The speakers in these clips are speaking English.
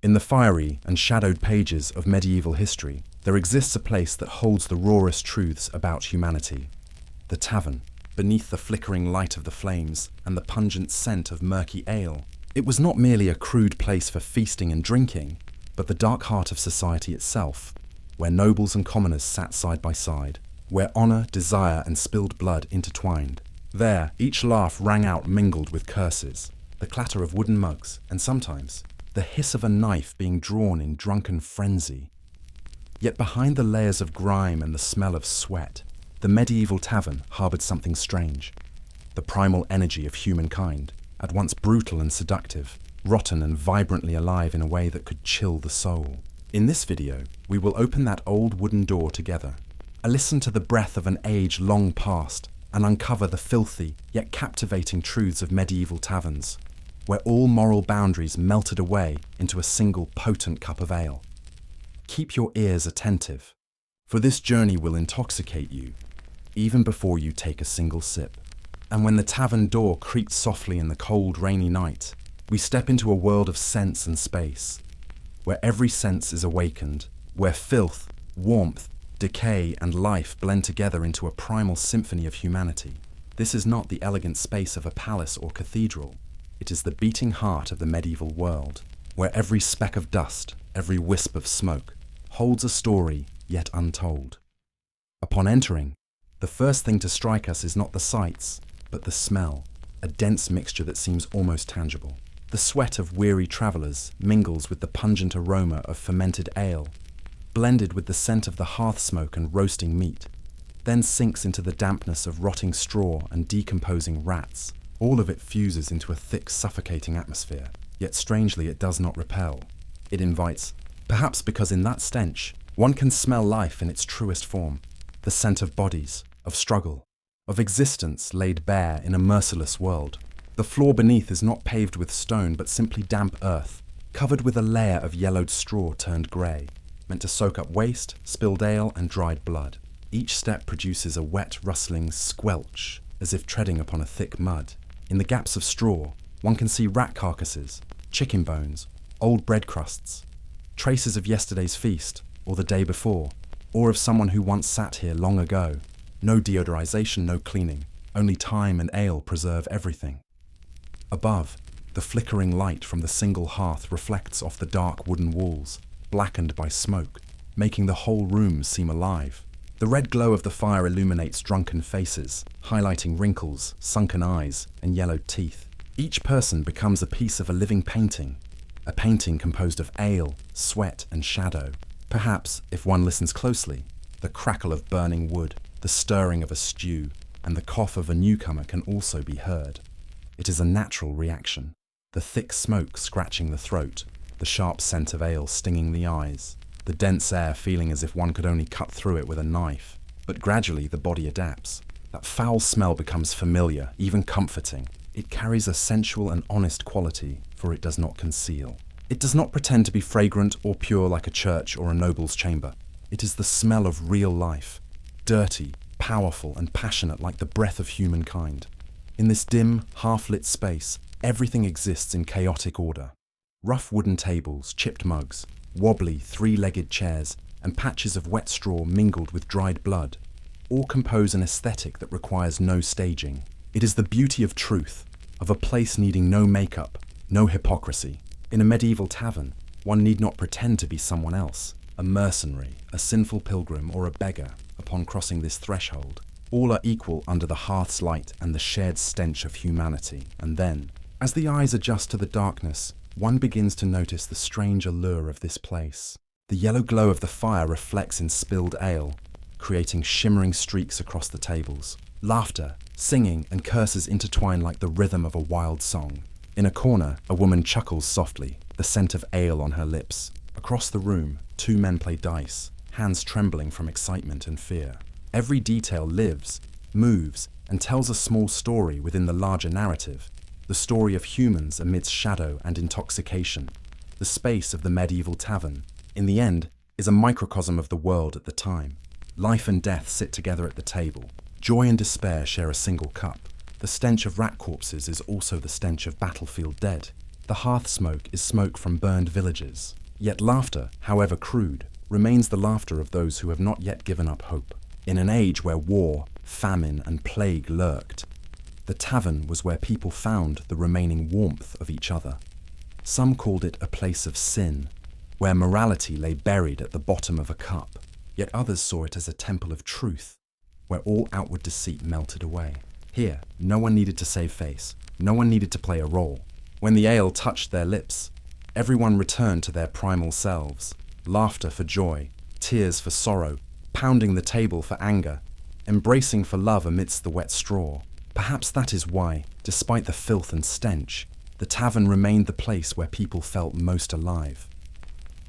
In the fiery and shadowed pages of medieval history, there exists a place that holds the rawest truths about humanity. The tavern, beneath the flickering light of the flames and the pungent scent of murky ale. It was not merely a crude place for feasting and drinking, but the dark heart of society itself, where nobles and commoners sat side by side, where honor, desire, and spilled blood intertwined. There, each laugh rang out mingled with curses, the clatter of wooden mugs, and sometimes the hiss of a knife being drawn in drunken frenzy. Yet behind the layers of grime and the smell of sweat, the medieval tavern harbored something strange. The primal energy of humankind, at once brutal and seductive, rotten and vibrantly alive in a way that could chill the soul. In this video, we will open that old wooden door together, listen to the breath of an age long past, and uncover the filthy yet captivating truths of medieval taverns, where all moral boundaries melted away into a single potent cup of ale. Keep your ears attentive, for this journey will intoxicate you, even before you take a single sip. And when the tavern door creaked softly in the cold, rainy night, we step into a world of sense and space, where every sense is awakened, where filth, warmth, decay, and life blend together into a primal symphony of humanity. This is not the elegant space of a palace or cathedral. It is the beating heart of the medieval world, where every speck of dust, every wisp of smoke, holds a story yet untold. Upon entering, the first thing to strike us is not the sights, but the smell, a dense mixture that seems almost tangible. The sweat of weary travelers mingles with the pungent aroma of fermented ale, blended with the scent of the hearth smoke and roasting meat, then sinks into the dampness of rotting straw and decomposing rats. All of it fuses into a thick, suffocating atmosphere, yet strangely it does not repel. It invites, perhaps because in that stench, one can smell life in its truest form, the scent of bodies, of struggle, of existence laid bare in a merciless world. The floor beneath is not paved with stone, but simply damp earth, covered with a layer of yellowed straw turned grey, meant to soak up waste, spilled ale, and dried blood. Each step produces a wet, rustling squelch, as if treading upon a thick mud. In the gaps of straw, one can see rat carcasses, chicken bones, old bread crusts, traces of yesterday's feast, or the day before, or of someone who once sat here long ago. No deodorization, no cleaning, only time and ale preserve everything. Above, the flickering light from the single hearth reflects off the dark wooden walls, blackened by smoke, making the whole room seem alive. The red glow of the fire illuminates drunken faces, highlighting wrinkles, sunken eyes, and yellowed teeth. Each person becomes a piece of a living painting, a painting composed of ale, sweat, and shadow. Perhaps, if one listens closely, the crackle of burning wood, the stirring of a stew, and the cough of a newcomer can also be heard. It is a natural reaction, the thick smoke scratching the throat, the sharp scent of ale stinging the eyes, the dense air feeling as if one could only cut through it with a knife. But gradually the body adapts. That foul smell becomes familiar, even comforting. It carries a sensual and honest quality, for it does not conceal. It does not pretend to be fragrant or pure like a church or a noble's chamber. It is the smell of real life, dirty, powerful, and passionate like the breath of humankind. In this dim, half-lit space, everything exists in chaotic order. Rough wooden tables, chipped mugs, wobbly, three-legged chairs, and patches of wet straw mingled with dried blood, all compose an aesthetic that requires no staging. It is the beauty of truth, of a place needing no makeup, no hypocrisy. In a medieval tavern, one need not pretend to be someone else, a mercenary, a sinful pilgrim, or a beggar. Upon crossing this threshold, all are equal under the hearth's light and the shared stench of humanity. And then, as the eyes adjust to the darkness, one begins to notice the strange allure of this place. The yellow glow of the fire reflects in spilled ale, creating shimmering streaks across the tables. Laughter, singing, and curses intertwine like the rhythm of a wild song. In a corner, a woman chuckles softly, the scent of ale on her lips. Across the room, two men play dice, hands trembling from excitement and fear. Every detail lives, moves, and tells a small story within the larger narrative, the story of humans amidst shadow and intoxication. The space of the medieval tavern, in the end, is a microcosm of the world at the time. Life and death sit together at the table. Joy and despair share a single cup. The stench of rat corpses is also the stench of battlefield dead. The hearth smoke is smoke from burned villages. Yet laughter, however crude, remains the laughter of those who have not yet given up hope. In an age where war, famine, and plague lurked, the tavern was where people found the remaining warmth of each other. Some called it a place of sin, where morality lay buried at the bottom of a cup, yet others saw it as a temple of truth, where all outward deceit melted away. Here, no one needed to save face, no one needed to play a role. When the ale touched their lips, everyone returned to their primal selves, laughter for joy, tears for sorrow, pounding the table for anger, embracing for love amidst the wet straw. Perhaps that is why, despite the filth and stench, the tavern remained the place where people felt most alive.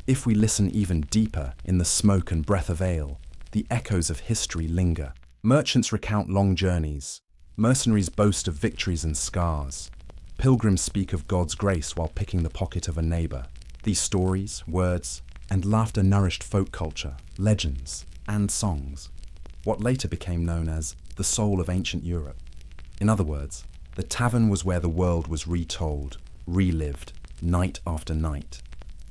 If we listen even deeper in the smoke and breath of ale, the echoes of history linger. Merchants recount long journeys. Mercenaries boast of victories and scars. Pilgrims speak of God's grace while picking the pocket of a neighbor. These stories, words, and laughter nourished folk culture, legends, and songs, what later became known as the soul of ancient Europe. In other words, the tavern was where the world was retold, relived, night after night.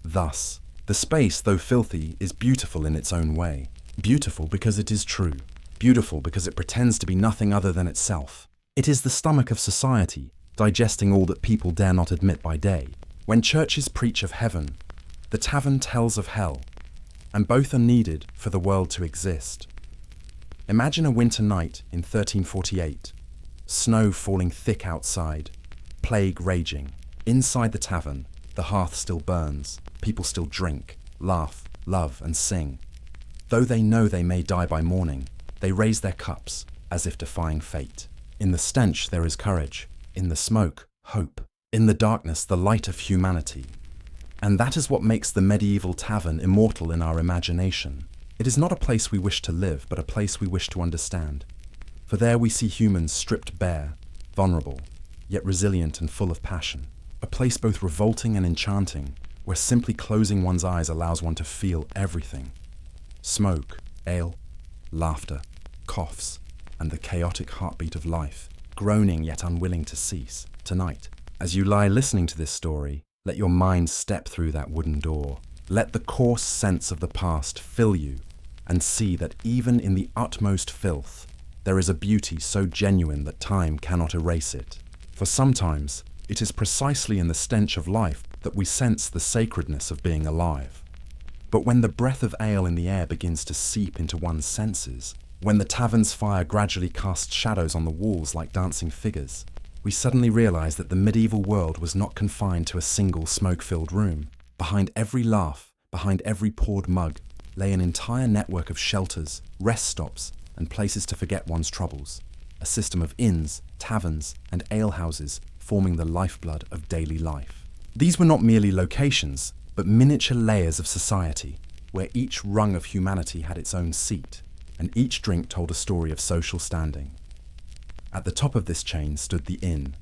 Thus, the space, though filthy, is beautiful in its own way. Beautiful because it is true. Beautiful because it pretends to be nothing other than itself. It is the stomach of society, digesting all that people dare not admit by day. When churches preach of heaven, the tavern tells of hell, and both are needed for the world to exist. Imagine a winter night in 1348, snow falling thick outside, plague raging. Inside the tavern, the hearth still burns, people still drink, laugh, love, and sing. Though they know they may die by morning, they raise their cups as if defying fate. In the stench there is courage, in the smoke, hope, in the darkness, the light of humanity. And that is what makes the medieval tavern immortal in our imagination. It is not a place we wish to live, but a place we wish to understand. For there we see humans stripped bare, vulnerable, yet resilient and full of passion. A place both revolting and enchanting, where simply closing one's eyes allows one to feel everything. Smoke, ale, laughter, coughs, and the chaotic heartbeat of life, groaning yet unwilling to cease. Tonight, as you lie listening to this story, let your mind step through that wooden door. Let the coarse sense of the past fill you, and see that even in the utmost filth, there is a beauty so genuine that time cannot erase it. For sometimes, it is precisely in the stench of life that we sense the sacredness of being alive. But when the breath of ale in the air begins to seep into one's senses, when the tavern's fire gradually casts shadows on the walls like dancing figures, we suddenly realize that the medieval world was not confined to a single smoke-filled room. Behind every laugh, behind every poured mug, lay an entire network of shelters, rest stops, and places to forget one's troubles. A system of inns, taverns, and alehouses forming the lifeblood of daily life. These were not merely locations, but miniature layers of society, where each rung of humanity had its own seat, and each drink told a story of social standing. At the top of this chain stood the inn,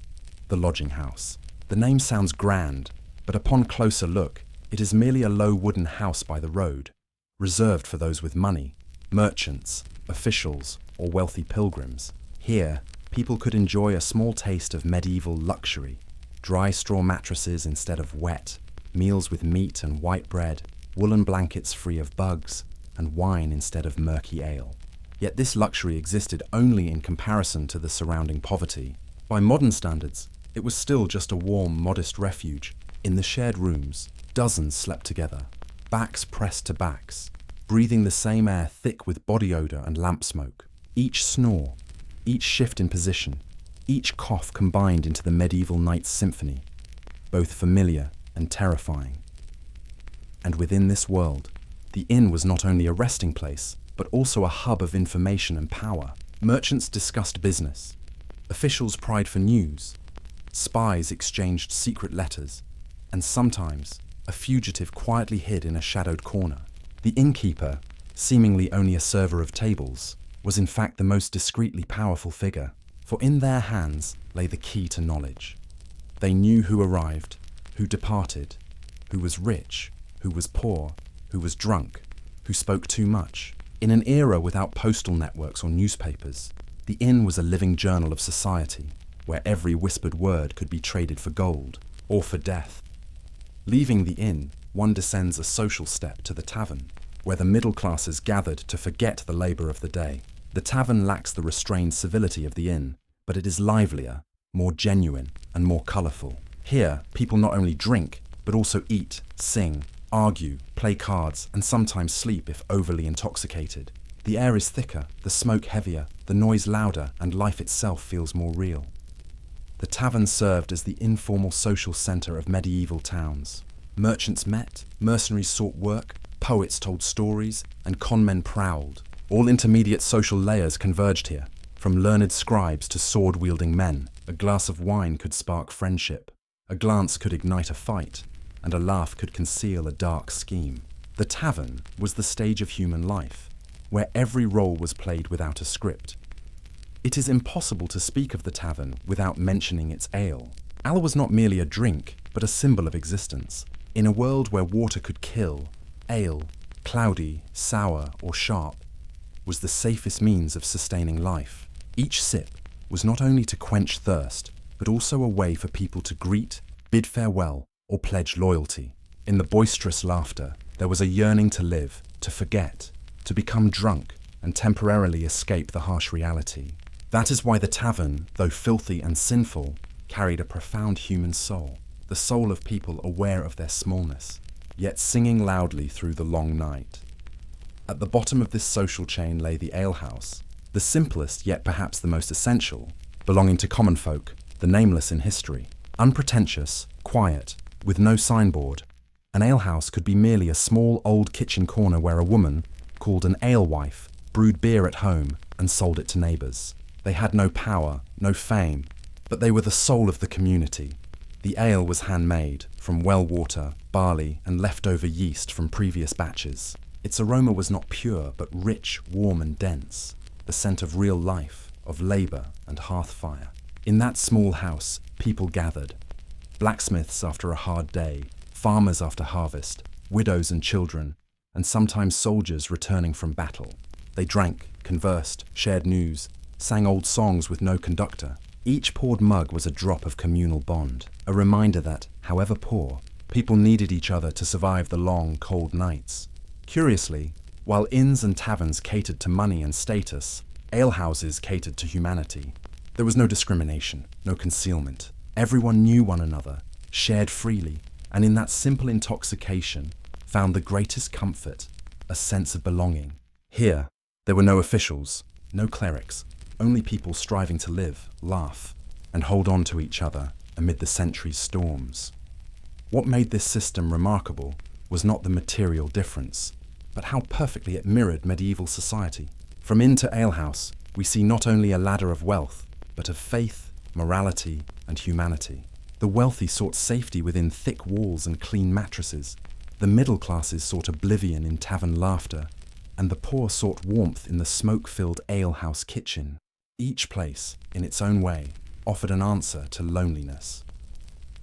the lodging house. The name sounds grand, but upon closer look, it is merely a low wooden house by the road, reserved for those with money, merchants, officials, or wealthy pilgrims. Here, people could enjoy a small taste of medieval luxury, dry straw mattresses instead of wet, meals with meat and white bread, woolen blankets free of bugs, and wine instead of murky ale. Yet this luxury existed only in comparison to the surrounding poverty. By modern standards, it was still just a warm, modest refuge. In the shared rooms, dozens slept together, backs pressed to backs, breathing the same air thick with body odor and lamp smoke. Each snore, each shift in position, each cough combined into the medieval night's symphony, both familiar and terrifying. And within this world, the inn was not only a resting place, but also a hub of information and power. Merchants discussed business, officials pried for news, spies exchanged secret letters, and sometimes a fugitive quietly hid in a shadowed corner. The innkeeper, seemingly only a server of tables, was in fact the most discreetly powerful figure, for in their hands lay the key to knowledge. They knew who arrived, who departed, who was rich, who was poor, who was drunk, who spoke too much. In an era without postal networks or newspapers, the inn was a living journal of society, where every whispered word could be traded for gold, or for death. Leaving the inn, one descends a social step to the tavern, where the middle classes gathered to forget the labour of the day. The tavern lacks the restrained civility of the inn, but it is livelier, more genuine, and more colourful. Here, people not only drink, but also eat, sing, argue, play cards, and sometimes sleep if overly intoxicated. The air is thicker, the smoke heavier, the noise louder, and life itself feels more real. The tavern served as the informal social centre of medieval towns. Merchants met, mercenaries sought work, poets told stories, and conmen prowled. All intermediate social layers converged here. From learned scribes to sword-wielding men, a glass of wine could spark friendship, a glance could ignite a fight, and a laugh could conceal a dark scheme. The tavern was the stage of human life, where every role was played without a script. It is impossible to speak of the tavern without mentioning its ale. Ale was not merely a drink, but a symbol of existence. In a world where water could kill, ale, cloudy, sour, or sharp, was the safest means of sustaining life. Each sip was not only to quench thirst, but also a way for people to greet, bid farewell, or pledge loyalty. In the boisterous laughter, there was a yearning to live, to forget, to become drunk, and temporarily escape the harsh reality. That is why the tavern, though filthy and sinful, carried a profound human soul, the soul of people aware of their smallness, yet singing loudly through the long night. At the bottom of this social chain lay the alehouse, the simplest yet perhaps the most essential, belonging to common folk, the nameless in history. Unpretentious, quiet, with no signboard, an alehouse could be merely a small old kitchen corner where a woman, called an alewife, brewed beer at home and sold it to neighbours. They had no power, no fame, but they were the soul of the community. The ale was handmade, from well water, barley, and leftover yeast from previous batches. Its aroma was not pure, but rich, warm, and dense, the scent of real life, of labour and hearth fire. In that small house, people gathered. Blacksmiths after a hard day, farmers after harvest, widows and children, and sometimes soldiers returning from battle. They drank, conversed, shared news, sang old songs with no conductor. Each poured mug was a drop of communal bond, a reminder that, however poor, people needed each other to survive the long, cold nights. Curiously, while inns and taverns catered to money and status, alehouses catered to humanity. There was no discrimination, no concealment. Everyone knew one another, shared freely, and in that simple intoxication found the greatest comfort, a sense of belonging. Here, there were no officials, no clerics, only people striving to live, laugh, and hold on to each other amid the centuries' storms. What made this system remarkable was not the material difference, but how perfectly it mirrored medieval society. From inn to alehouse, we see not only a ladder of wealth, but of faith, morality, and humanity. The wealthy sought safety within thick walls and clean mattresses. The middle classes sought oblivion in tavern laughter, and the poor sought warmth in the smoke-filled alehouse kitchen. Each place, in its own way, offered an answer to loneliness.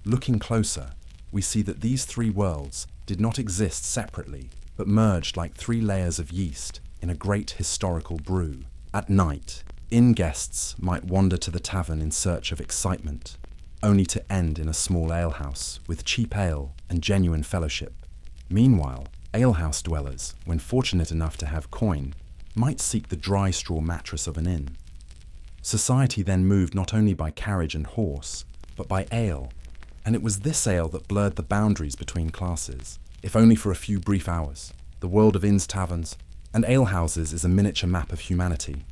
Looking closer, we see that these three worlds did not exist separately, but merged like three layers of yeast in a great historical brew. At night, inn guests might wander to the tavern in search of excitement, only to end in a small alehouse with cheap ale and genuine fellowship. Meanwhile, alehouse dwellers, when fortunate enough to have coin, might seek the dry straw mattress of an inn. Society then moved not only by carriage and horse, but by ale, and it was this ale that blurred the boundaries between classes, if only for a few brief hours. The world of inns, taverns, and alehouses is a miniature map of humanity.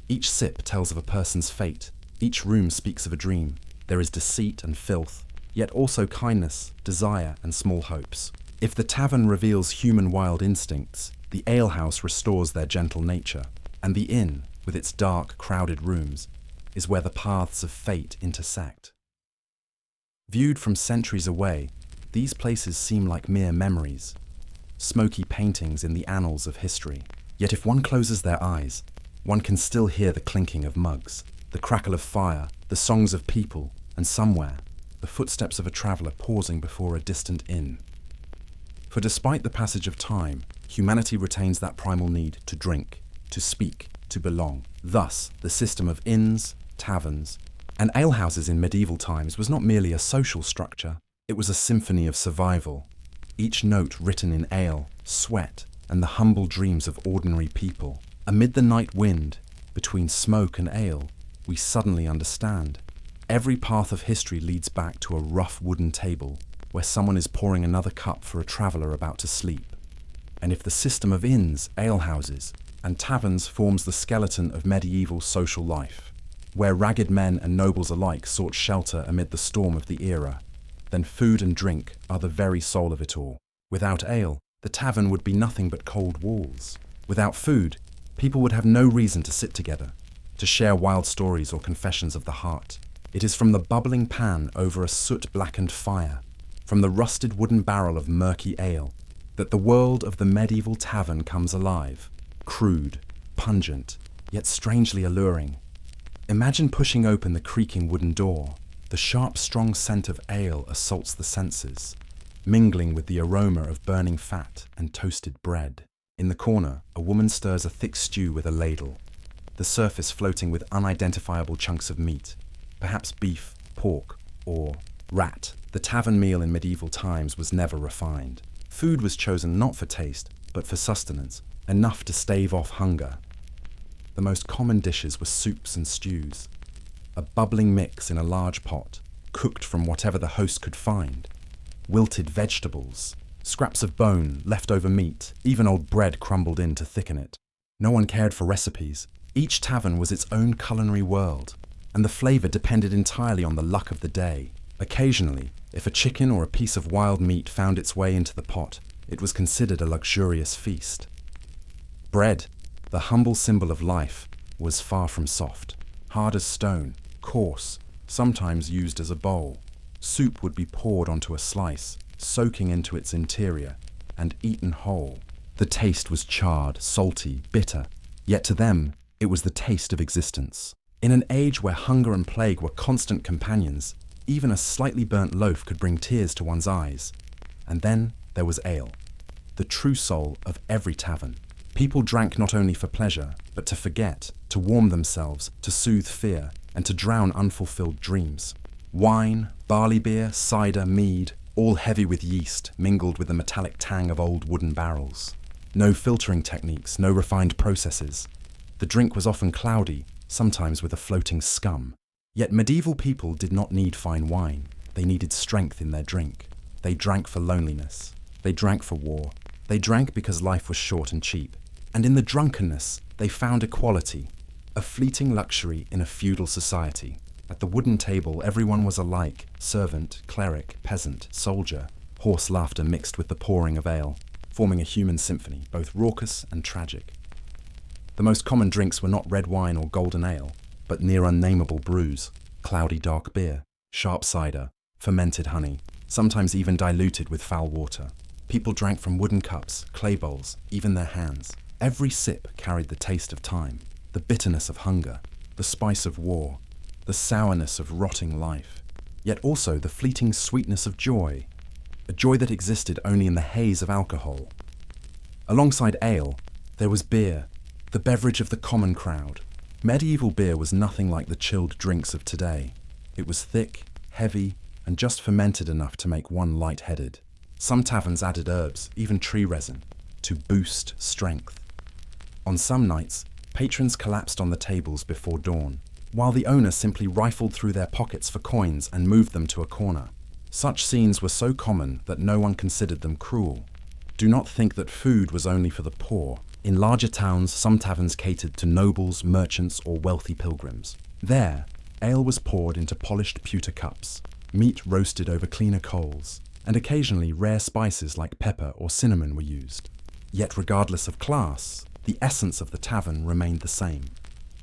Each sip tells of a person's fate, each room speaks of a dream. There is deceit and filth, yet also kindness, desire, and small hopes. If the tavern reveals human wild instincts, the alehouse restores their gentle nature, and the inn, with its dark, crowded rooms, is where the paths of fate intersect. Viewed from centuries away, these places seem like mere memories, smoky paintings in the annals of history. Yet if one closes their eyes, one can still hear the clinking of mugs, the crackle of fire, the songs of people, and somewhere, the footsteps of a traveller pausing before a distant inn. For despite the passage of time, humanity retains that primal need to drink, to speak, to belong. Thus, the system of inns, taverns, and alehouses in medieval times was not merely a social structure, It was a symphony of survival, each note written in ale, sweat, and the humble dreams of ordinary people. Amid the night wind, between smoke and ale, we suddenly understand. Every path of history leads back to a rough wooden table where someone is pouring another cup for a traveller about to sleep. And if the system of inns, alehouses, and taverns forms the skeleton of medieval social life, where ragged men and nobles alike sought shelter amid the storm of the era, then food and drink are the very soul of it all. Without ale, the tavern would be nothing but cold walls. Without food, people would have no reason to sit together, to share wild stories or confessions of the heart. It is from the bubbling pan over a soot-blackened fire, from the rusted wooden barrel of murky ale, that the world of the medieval tavern comes alive, crude, pungent, yet strangely alluring. Imagine pushing open the creaking wooden door. The sharp, strong scent of ale assaults the senses, mingling with the aroma of burning fat and toasted bread. In the corner, a woman stirs a thick stew with a ladle, the surface floating with unidentifiable chunks of meat, perhaps beef, pork, or rat. The tavern meal in medieval times was never refined. Food was chosen not for taste, but for sustenance, enough to stave off hunger. The most common dishes were soups and stews, a bubbling mix in a large pot, cooked from whatever the host could find. Wilted vegetables, scraps of bone, leftover meat, even old bread crumbled in to thicken it. No one cared for recipes. Each tavern was its own culinary world, and the flavour depended entirely on the luck of the day. Occasionally, if a chicken or a piece of wild meat found its way into the pot, it was considered a luxurious feast. Bread, the humble symbol of life, was far from soft, hard as stone, coarse, sometimes used as a bowl. Soup would be poured onto a slice, soaking into its interior, and eaten whole. The taste was charred, salty, bitter, yet to them, it was the taste of existence. In an age where hunger and plague were constant companions, even a slightly burnt loaf could bring tears to one's eyes. And then there was ale, the true soul of every tavern. People drank not only for pleasure, but to forget, to warm themselves, to soothe fear, and to drown unfulfilled dreams. Wine, barley beer, cider, mead, all heavy with yeast, mingled with the metallic tang of old wooden barrels. No filtering techniques, no refined processes. The drink was often cloudy, sometimes with a floating scum. Yet medieval people did not need fine wine. They needed strength in their drink. They drank for loneliness. They drank for war. They drank because life was short and cheap. And in the drunkenness, they found equality, a fleeting luxury in a feudal society. At the wooden table, everyone was alike: servant, cleric, peasant, soldier. Hoarse laughter mixed with the pouring of ale, forming a human symphony, both raucous and tragic. The most common drinks were not red wine or golden ale, but near unnameable brews, cloudy dark beer, sharp cider, fermented honey, sometimes even diluted with foul water. People drank from wooden cups, clay bowls, even their hands. Every sip carried the taste of time, the bitterness of hunger, the spice of war, the sourness of rotting life, yet also the fleeting sweetness of joy, a joy that existed only in the haze of alcohol. Alongside ale, there was beer, the beverage of the common crowd. Medieval beer was nothing like the chilled drinks of today. It was thick, heavy, and just fermented enough to make one lightheaded. Some taverns added herbs, even tree resin, to boost strength. On some nights, patrons collapsed on the tables before dawn, while the owner simply rifled through their pockets for coins and moved them to a corner. Such scenes were so common that no one considered them cruel. Do not think that food was only for the poor. In larger towns, some taverns catered to nobles, merchants, or wealthy pilgrims. There, ale was poured into polished pewter cups, meat roasted over cleaner coals, and occasionally rare spices like pepper or cinnamon were used. Yet regardless of class, the essence of the tavern remained the same: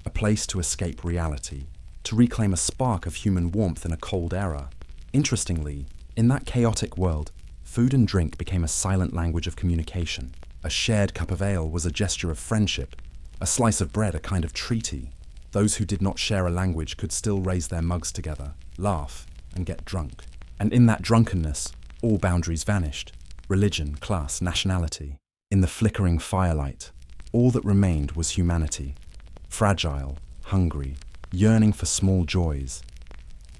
a place to escape reality, to reclaim a spark of human warmth in a cold era. Interestingly, in that chaotic world, food and drink became a silent language of communication. A shared cup of ale was a gesture of friendship, a slice of bread a kind of treaty. Those who did not share a language could still raise their mugs together, laugh, and get drunk. And in that drunkenness, all boundaries vanished: religion, class, nationality. In the flickering firelight, all that remained was humanity, fragile, hungry, yearning for small joys.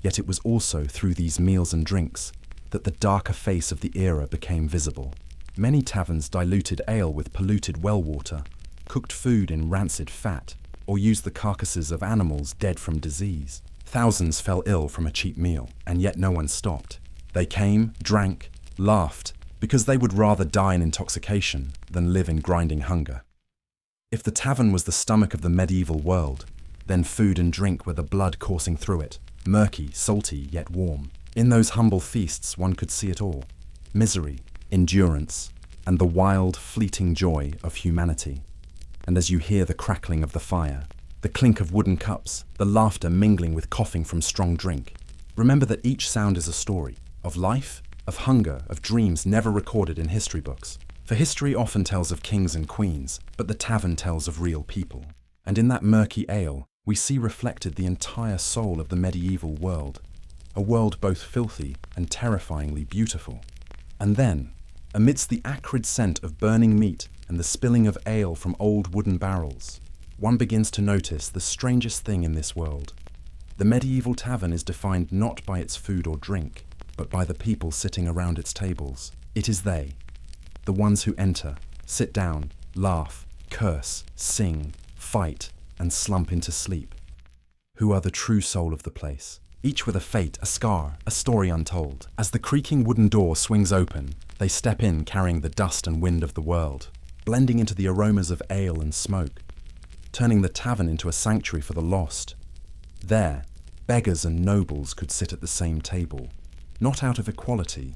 Yet it was also through these meals and drinks that the darker face of the era became visible. Many taverns diluted ale with polluted well water, cooked food in rancid fat, or used the carcasses of animals dead from disease. Thousands fell ill from a cheap meal, and yet no one stopped. They came, drank, laughed, because they would rather die in intoxication than live in grinding hunger. If the tavern was the stomach of the medieval world, then food and drink were the blood coursing through it, murky, salty, yet warm. In those humble feasts one could see it all: misery, endurance, and the wild, fleeting joy of humanity. And as you hear the crackling of the fire, the clink of wooden cups, the laughter mingling with coughing from strong drink, remember that each sound is a story of life, of hunger, of dreams never recorded in history books. For history often tells of kings and queens, but the tavern tells of real people. And in that murky ale, we see reflected the entire soul of the medieval world, a world both filthy and terrifyingly beautiful. And then, amidst the acrid scent of burning meat and the spilling of ale from old wooden barrels, one begins to notice the strangest thing in this world. The medieval tavern is defined not by its food or drink, but by the people sitting around its tables. It is they, the ones who enter, sit down, laugh, curse, sing, fight, and slump into sleep, who are the true soul of the place, each with a fate, a scar, a story untold. As the creaking wooden door swings open, they step in carrying the dust and wind of the world, blending into the aromas of ale and smoke, turning the tavern into a sanctuary for the lost. There, beggars and nobles could sit at the same table, not out of equality,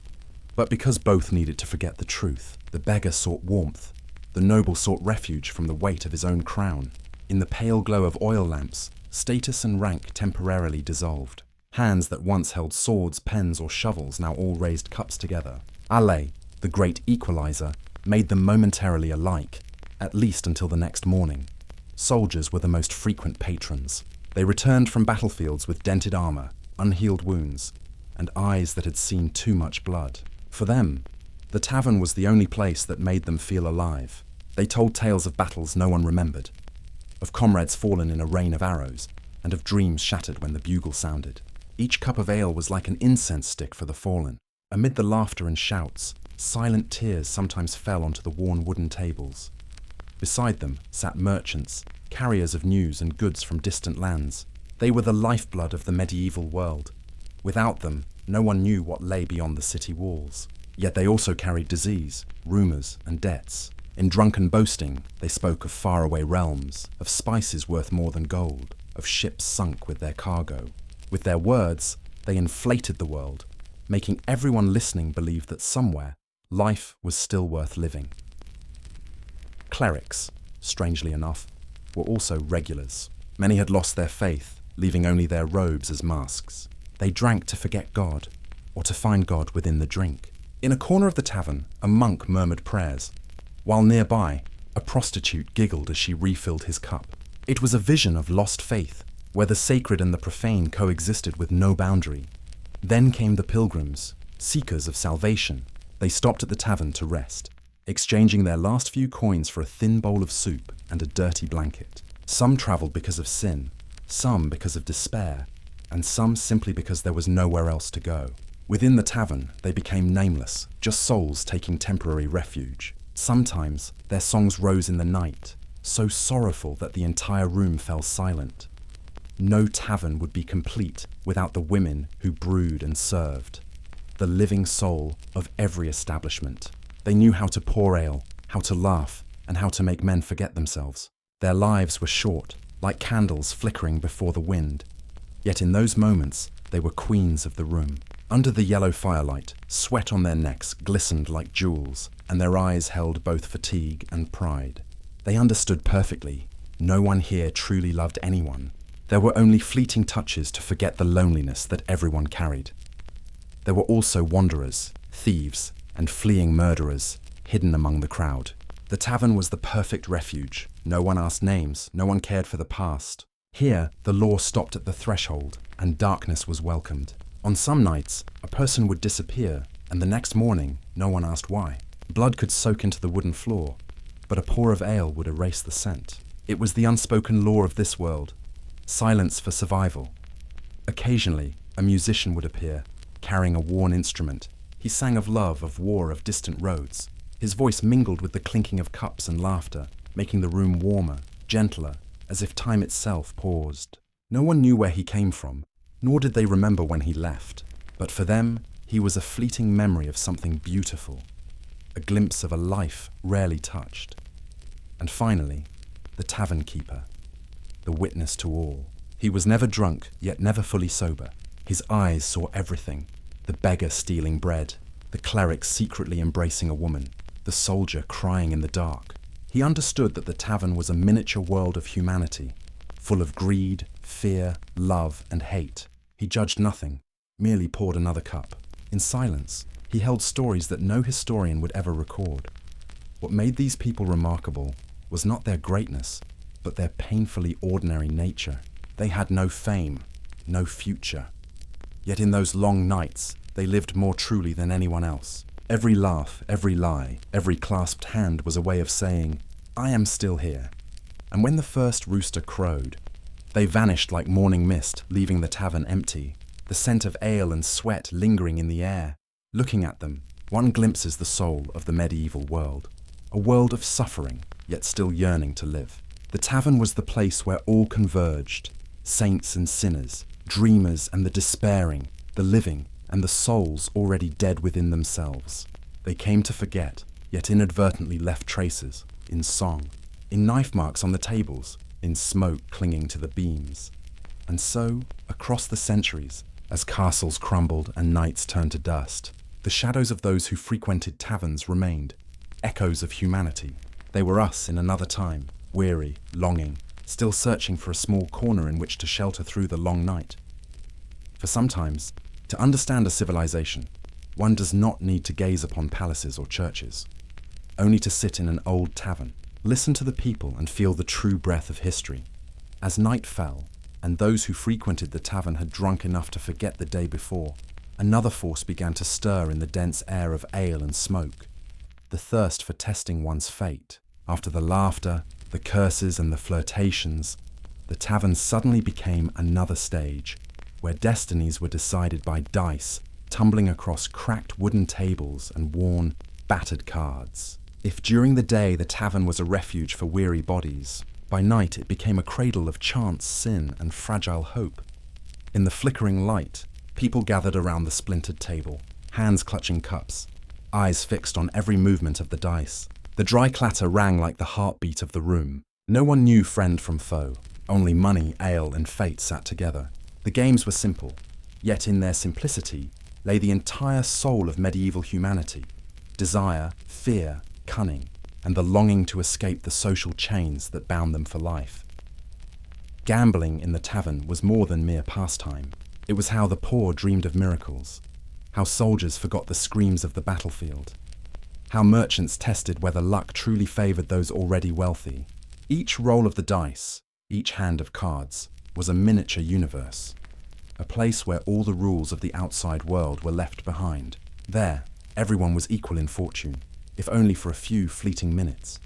but because both needed to forget the truth. The beggar sought warmth, the noble sought refuge from the weight of his own crown. In the pale glow of oil lamps, status and rank temporarily dissolved. Hands that once held swords, pens, or shovels now all raised cups together. Ale, the great equalizer, made them momentarily alike, at least until the next morning. Soldiers were the most frequent patrons. They returned from battlefields with dented armor, unhealed wounds, and eyes that had seen too much blood. For them, the tavern was the only place that made them feel alive. They told tales of battles no one remembered, of comrades fallen in a rain of arrows, and of dreams shattered when the bugle sounded. Each cup of ale was like an incense stick for the fallen. Amid the laughter and shouts, silent tears sometimes fell onto the worn wooden tables. Beside them sat merchants, carriers of news and goods from distant lands. They were the lifeblood of the medieval world. Without them, no one knew what lay beyond the city walls. Yet they also carried disease, rumors, and debts. In drunken boasting, they spoke of faraway realms, of spices worth more than gold, of ships sunk with their cargo. With their words, they inflated the world, making everyone listening believe that somewhere, life was still worth living. Clerics, strangely enough, were also regulars. Many had lost their faith, leaving only their robes as masks. They drank to forget God, or to find God within the drink. In a corner of the tavern, a monk murmured prayers, while nearby, a prostitute giggled as she refilled his cup. It was a vision of lost faith, where the sacred and the profane coexisted with no boundary. Then came the pilgrims, seekers of salvation. They stopped at the tavern to rest, exchanging their last few coins for a thin bowl of soup and a dirty blanket. Some traveled because of sin, some because of despair, and some simply because there was nowhere else to go. Within the tavern, they became nameless, just souls taking temporary refuge. Sometimes their songs rose in the night, so sorrowful that the entire room fell silent. No tavern would be complete without the women who brewed and served, the living soul of every establishment. They knew how to pour ale, how to laugh, and how to make men forget themselves. Their lives were short, like candles flickering before the wind. Yet in those moments, they were queens of the room. Under the yellow firelight, sweat on their necks glistened like jewels, and their eyes held both fatigue and pride. They understood perfectly. No one here truly loved anyone. There were only fleeting touches to forget the loneliness that everyone carried. There were also wanderers, thieves, and fleeing murderers, hidden among the crowd. The tavern was the perfect refuge. No one asked names, no one cared for the past. Here, the law stopped at the threshold, and darkness was welcomed. On some nights, a person would disappear, and the next morning, no one asked why. Blood could soak into the wooden floor, but a pour of ale would erase the scent. It was the unspoken law of this world. Silence for survival. Occasionally, a musician would appear, carrying a worn instrument, He sang of love, of war, of distant roads. His voice mingled with the clinking of cups and laughter, making the room warmer, gentler, as if time itself paused. No one knew where he came from, nor did they remember when he left. But for them, he was a fleeting memory of something beautiful, a glimpse of a life rarely touched. And finally, the tavern keeper, the witness to all. He was never drunk, yet never fully sober. His eyes saw everything: the beggar stealing bread, the cleric secretly embracing a woman, the soldier crying in the dark. He understood that the tavern was a miniature world of humanity, full of greed, fear, love, and hate. He judged nothing, merely poured another cup. In silence, he held stories that no historian would ever record. What made these people remarkable was not their greatness, but their painfully ordinary nature. They had no fame, no future. Yet in those long nights, they lived more truly than anyone else. Every laugh, every lie, every clasped hand was a way of saying, "I am still here." And when the first rooster crowed, they vanished like morning mist, leaving the tavern empty, the scent of ale and sweat lingering in the air. Looking at them, one glimpses the soul of the medieval world, a world of suffering, yet still yearning to live. The tavern was the place where all converged, saints and sinners, dreamers and the despairing, the living and the souls already dead within themselves. They came to forget, yet inadvertently left traces, in song, in knife marks on the tables, in smoke clinging to the beams. And so, across the centuries, as castles crumbled and knights turned to dust, the shadows of those who frequented taverns remained, echoes of humanity. They were us in another time, weary, longing, still searching for a small corner in which to shelter through the long night. For sometimes, to understand a civilization, one does not need to gaze upon palaces or churches, only to sit in an old tavern, listen to the people and feel the true breath of history. As night fell, and those who frequented the tavern had drunk enough to forget the day before, another force began to stir in the dense air of ale and smoke, the thirst for testing one's fate. After the laughter, the curses and the flirtations, the tavern suddenly became another stage, where destinies were decided by dice tumbling across cracked wooden tables and worn, battered cards. If during the day the tavern was a refuge for weary bodies, by night it became a cradle of chance, sin, and fragile hope. In the flickering light, people gathered around the splintered table, hands clutching cups, eyes fixed on every movement of the dice. The dry clatter rang like the heartbeat of the room. No one knew friend from foe. Only money, ale, and fate sat together. The games were simple, yet in their simplicity lay the entire soul of medieval humanity: desire, fear, cunning, and the longing to escape the social chains that bound them for life. Gambling in the tavern was more than mere pastime. It was how the poor dreamed of miracles, how soldiers forgot the screams of the battlefield, how merchants tested whether luck truly favored those already wealthy. Each roll of the dice, each hand of cards, was a miniature universe, a place where all the rules of the outside world were left behind. There, everyone was equal in fortune, if only for a few fleeting minutes.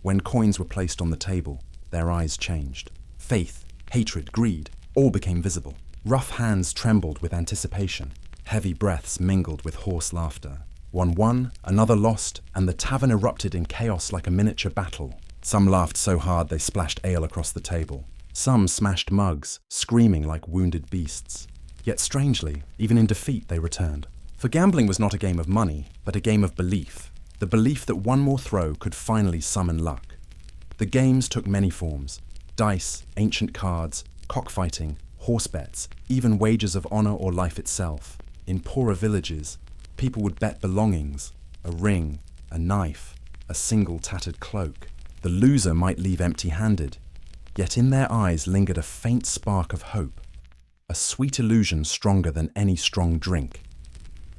When coins were placed on the table, their eyes changed. Faith, hatred, greed, all became visible. Rough hands trembled with anticipation. Heavy breaths mingled with hoarse laughter. One won, another lost, and the tavern erupted in chaos like a miniature battle. Some laughed so hard they splashed ale across the table. Some smashed mugs, screaming like wounded beasts. Yet strangely, even in defeat they returned. For gambling was not a game of money, but a game of belief. The belief that one more throw could finally summon luck. The games took many forms: dice, ancient cards, cockfighting, horse bets, even wagers of honor or life itself. In poorer villages, people would bet belongings: a ring, a knife, a single tattered cloak. The loser might leave empty-handed, yet in their eyes lingered a faint spark of hope, a sweet illusion stronger than any strong drink.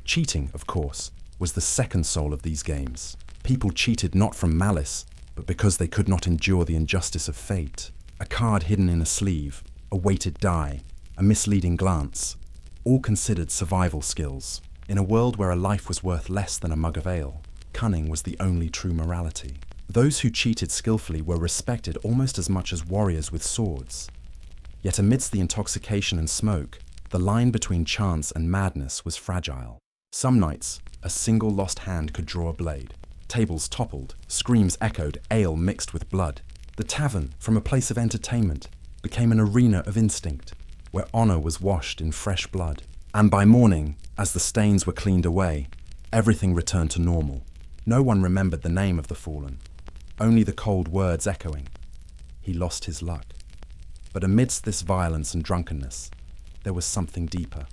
Cheating, of course, was the second soul of these games. People cheated not from malice, but because they could not endure the injustice of fate. A card hidden in a sleeve, a weighted die, a misleading glance, all considered survival skills. In a world where a life was worth less than a mug of ale, cunning was the only true morality. Those who cheated skillfully were respected almost as much as warriors with swords. Yet amidst the intoxication and smoke, the line between chance and madness was fragile. Some nights, a single lost hand could draw a blade. Tables toppled, screams echoed, ale mixed with blood. The tavern, from a place of entertainment, became an arena of instinct, where honor was washed in fresh blood. And by morning, as the stains were cleaned away, everything returned to normal. No one remembered the name of the fallen, only the cold words echoing. He lost his luck. But amidst this violence and drunkenness, there was something deeper.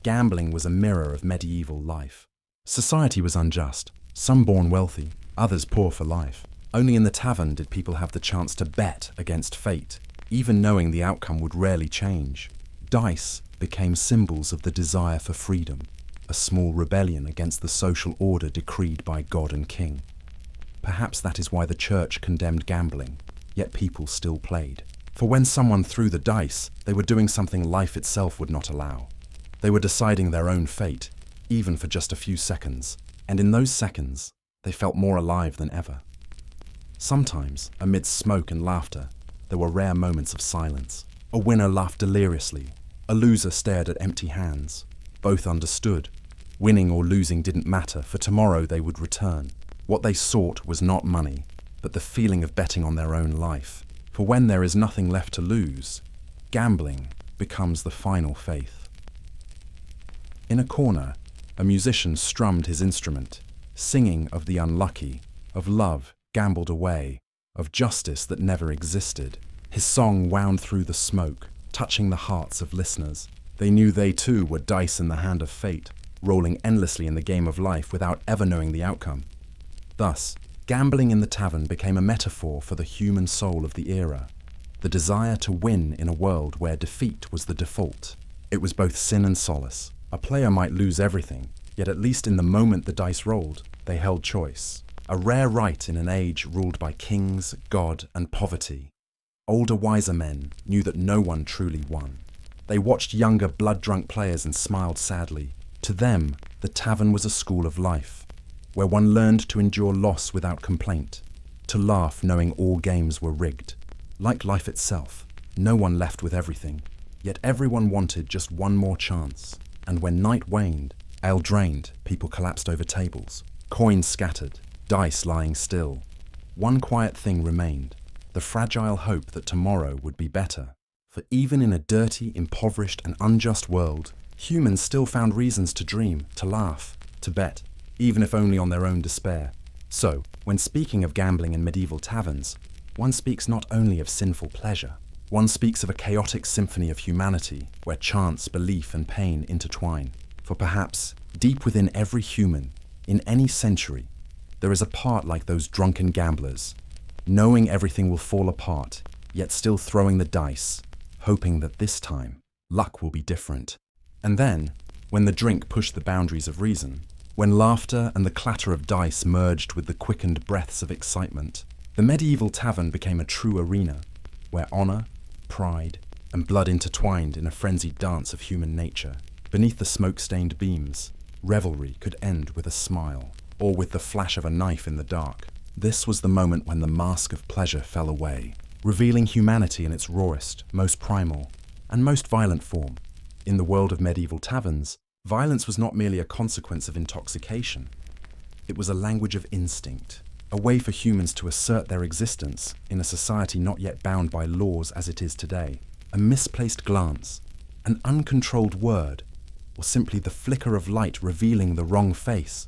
Gambling was a mirror of medieval life. Society was unjust, some born wealthy, others poor for life. Only in the tavern did people have the chance to bet against fate, even knowing the outcome would rarely change. Dice became symbols of the desire for freedom, a small rebellion against the social order decreed by God and King. Perhaps that is why the church condemned gambling, yet people still played. For when someone threw the dice, they were doing something life itself would not allow. They were deciding their own fate, even for just a few seconds, and in those seconds, they felt more alive than ever. Sometimes, amidst smoke and laughter, there were rare moments of silence. A winner laughed deliriously, a loser stared at empty hands. Both understood. Winning or losing didn't matter, for tomorrow they would return. What they sought was not money, but the feeling of betting on their own life. For when there is nothing left to lose, gambling becomes the final faith. In a corner, a musician strummed his instrument, singing of the unlucky, of love gambled away, of justice that never existed. His song wound through the smoke, touching the hearts of listeners. They knew they too were dice in the hand of fate, rolling endlessly in the game of life without ever knowing the outcome. Thus, gambling in the tavern became a metaphor for the human soul of the era, the desire to win in a world where defeat was the default. It was both sin and solace. A player might lose everything, yet at least in the moment the dice rolled, they held choice. A rare right in an age ruled by kings, God, and poverty. Older, wiser men knew that no one truly won. They watched younger, blood-drunk players and smiled sadly. To them, the tavern was a school of life, where one learned to endure loss without complaint, to laugh knowing all games were rigged. Like life itself, no one left with everything, yet everyone wanted just one more chance. And when night waned, ale drained, people collapsed over tables, coins scattered, dice lying still. One quiet thing remained, the fragile hope that tomorrow would be better. For even in a dirty, impoverished, and unjust world, humans still found reasons to dream, to laugh, to bet, even if only on their own despair. So, when speaking of gambling in medieval taverns, one speaks not only of sinful pleasure, one speaks of a chaotic symphony of humanity where chance, belief, and pain intertwine. For perhaps, deep within every human, in any century, there is a part like those drunken gamblers, knowing everything will fall apart, yet still throwing the dice, hoping that this time, luck will be different. And then, when the drink pushed the boundaries of reason, when laughter and the clatter of dice merged with the quickened breaths of excitement, the medieval tavern became a true arena, where honor, pride, and blood intertwined in a frenzied dance of human nature. Beneath the smoke-stained beams, revelry could end with a smile, or with the flash of a knife in the dark. This was the moment when the mask of pleasure fell away, revealing humanity in its rawest, most primal, and most violent form. In the world of medieval taverns, violence was not merely a consequence of intoxication. It was a language of instinct, a way for humans to assert their existence in a society not yet bound by laws as it is today. A misplaced glance, an uncontrolled word, or simply the flicker of light revealing the wrong face.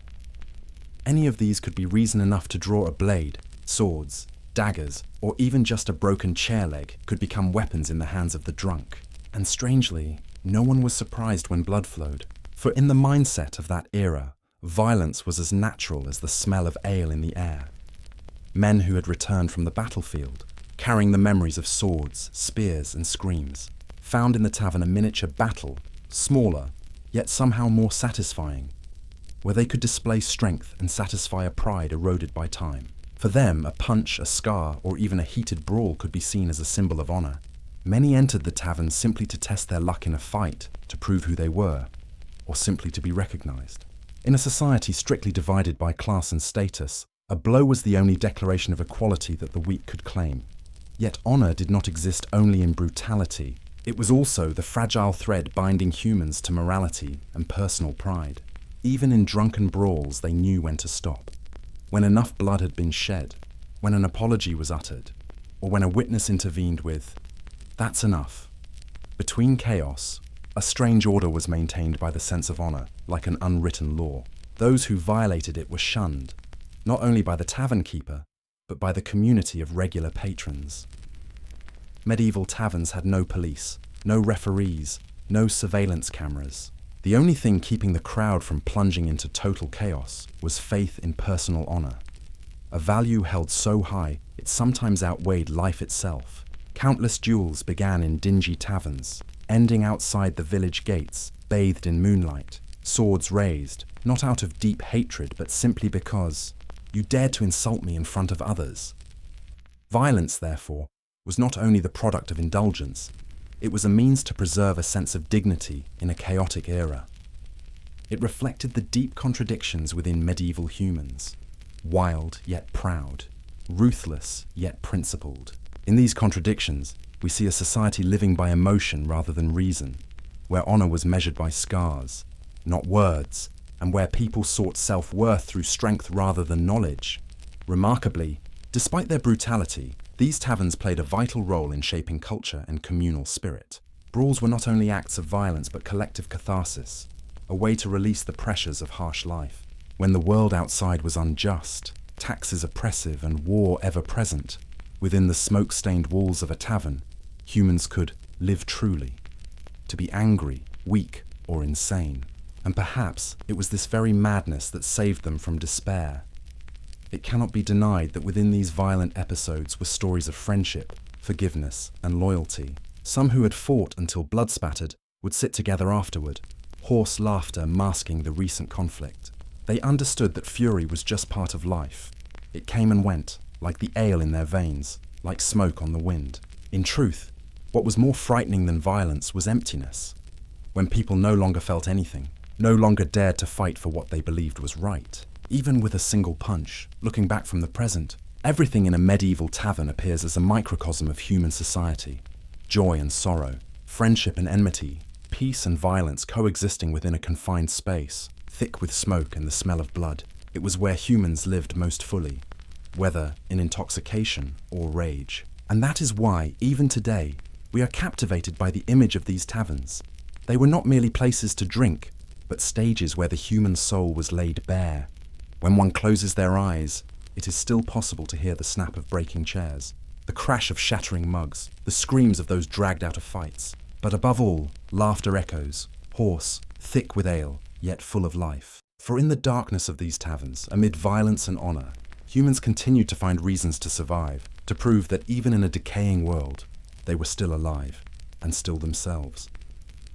Any of these could be reason enough to draw a blade, swords, daggers, or even just a broken chair leg could become weapons in the hands of the drunk. And strangely, no one was surprised when blood flowed, for in the mindset of that era, violence was as natural as the smell of ale in the air. Men who had returned from the battlefield, carrying the memories of swords, spears, and screams, found in the tavern a miniature battle, smaller, yet somehow more satisfying, where they could display strength and satisfy a pride eroded by time. For them, a punch, a scar, or even a heated brawl could be seen as a symbol of honor. Many entered the tavern simply to test their luck in a fight, to prove who they were, or simply to be recognized. In a society strictly divided by class and status, a blow was the only declaration of equality that the weak could claim. Yet honor did not exist only in brutality. It was also the fragile thread binding humans to morality and personal pride. Even in drunken brawls, they knew when to stop. When enough blood had been shed, when an apology was uttered, or when a witness intervened with, "That's enough." Between chaos, a strange order was maintained by the sense of honor, like an unwritten law. Those who violated it were shunned, not only by the tavern keeper, but by the community of regular patrons. Medieval taverns had no police, no referees, no surveillance cameras. The only thing keeping the crowd from plunging into total chaos was faith in personal honor, a value held so high it sometimes outweighed life itself. Countless duels began in dingy taverns, ending outside the village gates, bathed in moonlight, swords raised, not out of deep hatred but simply because you dared to insult me in front of others. Violence, therefore, was not only the product of indulgence, it was a means to preserve a sense of dignity in a chaotic era. It reflected the deep contradictions within medieval humans, wild yet proud, ruthless yet principled. In these contradictions, we see a society living by emotion rather than reason, where honor was measured by scars, not words, and where people sought self-worth through strength rather than knowledge. Remarkably, despite their brutality, these taverns played a vital role in shaping culture and communal spirit. Brawls were not only acts of violence but collective catharsis, a way to release the pressures of harsh life. When the world outside was unjust, taxes oppressive and war ever-present, within the smoke-stained walls of a tavern, humans could live truly. To be angry, weak, or insane. And perhaps it was this very madness that saved them from despair. It cannot be denied that within these violent episodes were stories of friendship, forgiveness, and loyalty. Some who had fought until blood spattered would sit together afterward, hoarse laughter masking the recent conflict. They understood that fury was just part of life. It came and went, like the ale in their veins, like smoke on the wind. In truth, what was more frightening than violence was emptiness, when people no longer felt anything, no longer dared to fight for what they believed was right. Even with a single punch, looking back from the present, everything in a medieval tavern appears as a microcosm of human society. Joy and sorrow, friendship and enmity, peace and violence coexisting within a confined space, thick with smoke and the smell of blood. It was where humans lived most fully, whether in intoxication or rage. And that is why, even today, we are captivated by the image of these taverns. They were not merely places to drink, but stages where the human soul was laid bare. When one closes their eyes, it is still possible to hear the snap of breaking chairs, the crash of shattering mugs, the screams of those dragged out of fights. But above all, laughter echoes, hoarse, thick with ale, yet full of life. For in the darkness of these taverns, amid violence and honor, humans continued to find reasons to survive, to prove that even in a decaying world, they were still alive, and still themselves.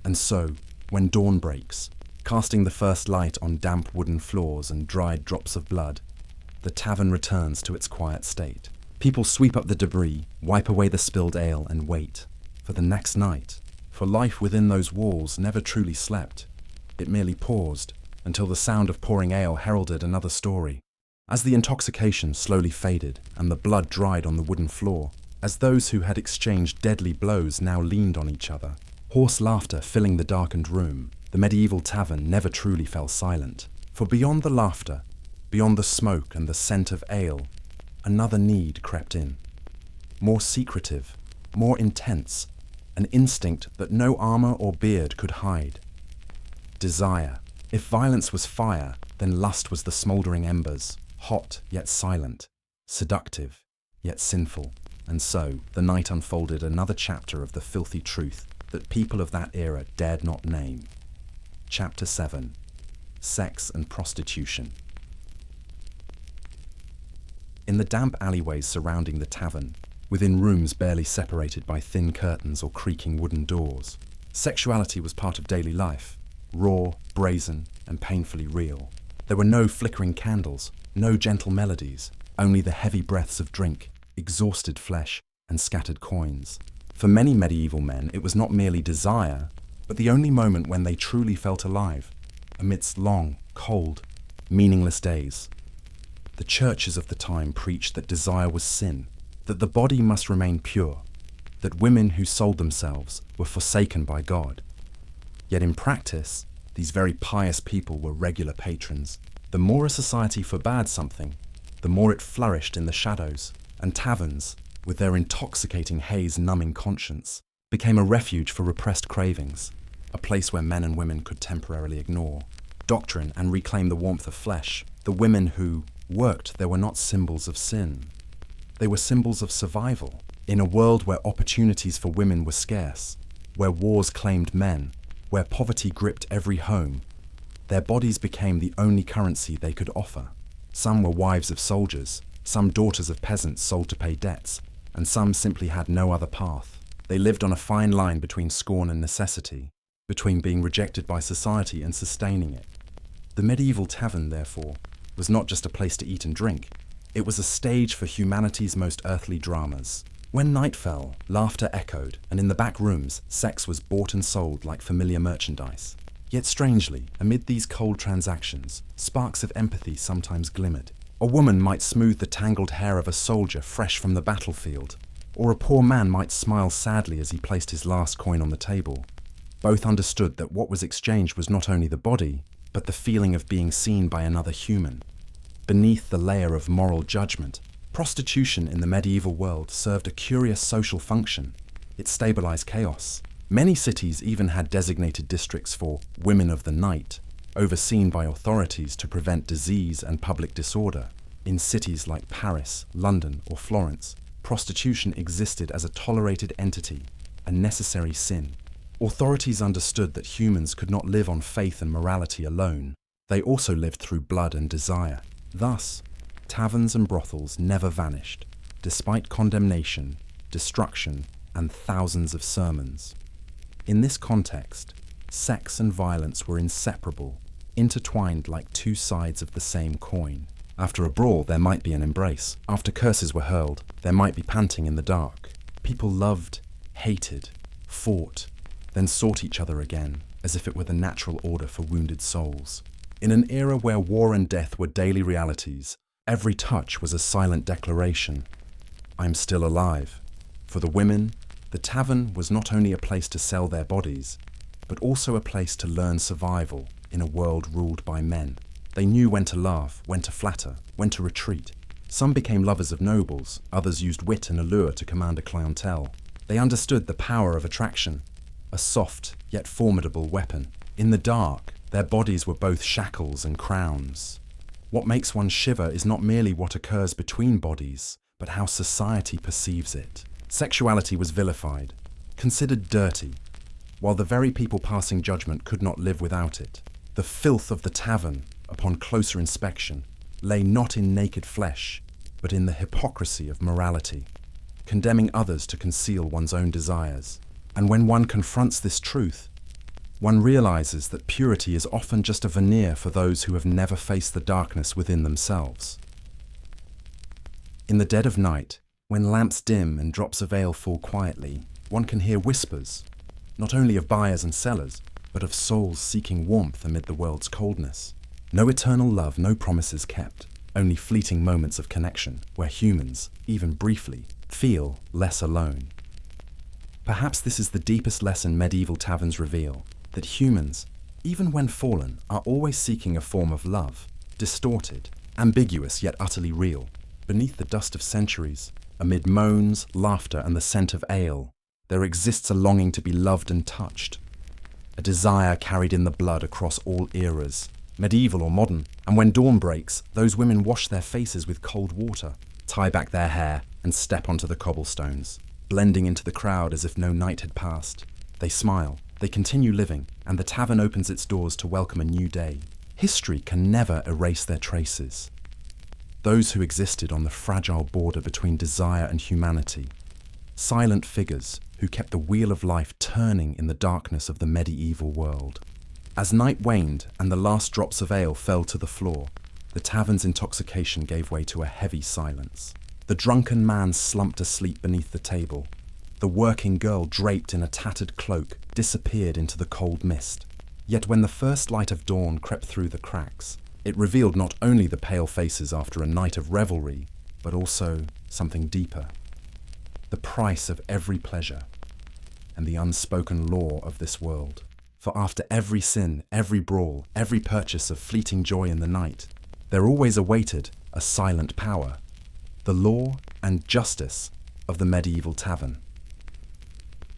And so, when dawn breaks, casting the first light on damp wooden floors and dried drops of blood, the tavern returns to its quiet state. People sweep up the debris, wipe away the spilled ale, and wait for the next night. For life within those walls never truly slept. It merely paused until the sound of pouring ale heralded another story. As the intoxication slowly faded and the blood dried on the wooden floor, as those who had exchanged deadly blows now leaned on each other, hoarse laughter filling the darkened room, the medieval tavern never truly fell silent. For beyond the laughter, beyond the smoke and the scent of ale, another need crept in. More secretive, more intense, an instinct that no armor or beard could hide. Desire. If violence was fire, then lust was the smoldering embers, hot yet silent, seductive yet sinful. And so, the night unfolded another chapter of the filthy truth that people of that era dared not name. Chapter 7. Sex and Prostitution. In the damp alleyways surrounding the tavern, within rooms barely separated by thin curtains or creaking wooden doors, sexuality was part of daily life, raw, brazen, and painfully real. There were no flickering candles, no gentle melodies, only the heavy breaths of drink, exhausted flesh, and scattered coins. For many medieval men, it was not merely desire, but the only moment when they truly felt alive, amidst long, cold, meaningless days. The churches of the time preached that desire was sin, that the body must remain pure, that women who sold themselves were forsaken by God. Yet in practice, These very pious people were regular patrons. The more a society forbade something, the more it flourished in the shadows, and taverns, with their intoxicating haze numbing conscience, became a refuge for repressed cravings, a place where men and women could temporarily ignore doctrine and reclaim the warmth of flesh. The women who worked there were not symbols of sin. They were symbols of survival. In a world where opportunities for women were scarce, where wars claimed men, where poverty gripped every home, their bodies became the only currency they could offer. Some were wives of soldiers, some daughters of peasants sold to pay debts, and some simply had no other path. They lived on a fine line between scorn and necessity, between being rejected by society and sustaining it. The medieval tavern, therefore, was not just a place to eat and drink. It was a stage for humanity's most earthly dramas. When night fell, laughter echoed, and in the back rooms, sex was bought and sold like familiar merchandise. Yet strangely, amid these cold transactions, sparks of empathy sometimes glimmered. A woman might smooth the tangled hair of a soldier fresh from the battlefield, or a poor man might smile sadly as he placed his last coin on the table. Both understood that what was exchanged was not only the body, but the feeling of being seen by another human. Beneath the layer of moral judgment, prostitution in the medieval world served a curious social function. It stabilized chaos. Many cities even had designated districts for women of the night, overseen by authorities to prevent disease and public disorder. In cities like Paris, London, or Florence, prostitution existed as a tolerated entity, a necessary sin. Authorities understood that humans could not live on faith and morality alone. They also lived through blood and desire. Thus, taverns and brothels never vanished, despite condemnation, destruction, and thousands of sermons. In this context, sex and violence were inseparable, intertwined like two sides of the same coin. After a brawl, there might be an embrace. After curses were hurled, there might be panting in the dark. People loved, hated, fought, then sought each other again, as if it were the natural order for wounded souls. In an era where war and death were daily realities, every touch was a silent declaration. I'm still alive. For the women, the tavern was not only a place to sell their bodies, but also a place to learn survival in a world ruled by men. They knew when to laugh, when to flatter, when to retreat. Some became lovers of nobles, others used wit and allure to command a clientele. They understood the power of attraction, a soft yet formidable weapon. In the dark, their bodies were both shackles and crowns. What makes one shiver is not merely what occurs between bodies, but how society perceives it. Sexuality was vilified, considered dirty, while the very people passing judgment could not live without it. The filth of the tavern, upon closer inspection, lay not in naked flesh, but in the hypocrisy of morality, condemning others to conceal one's own desires. And when one confronts this truth, one realizes that purity is often just a veneer for those who have never faced the darkness within themselves. In the dead of night, when lamps dim and drops of ale fall quietly, one can hear whispers, not only of buyers and sellers, but of souls seeking warmth amid the world's coldness. No eternal love, no promises kept, only fleeting moments of connection where humans, even briefly, feel less alone. Perhaps this is the deepest lesson medieval taverns reveal, that humans, even when fallen, are always seeking a form of love, distorted, ambiguous yet utterly real. Beneath the dust of centuries, amid moans, laughter, and the scent of ale, there exists a longing to be loved and touched, a desire carried in the blood across all eras, medieval or modern. And when dawn breaks, those women wash their faces with cold water, tie back their hair, and step onto the cobblestones, blending into the crowd as if no night had passed. They smile, they continue living, and the tavern opens its doors to welcome a new day. History can never erase their traces. Those who existed on the fragile border between desire and humanity, silent figures who kept the wheel of life turning in the darkness of the medieval world. As night waned and the last drops of ale fell to the floor, the tavern's intoxication gave way to a heavy silence. The drunken man slumped asleep beneath the table. The working girl, draped in a tattered cloak, disappeared into the cold mist. Yet when the first light of dawn crept through the cracks, it revealed not only the pale faces after a night of revelry, but also something deeper. The price of every pleasure, and the unspoken law of this world. For after every sin, every brawl, every purchase of fleeting joy in the night, there always awaited a silent power, the law and justice of the medieval tavern.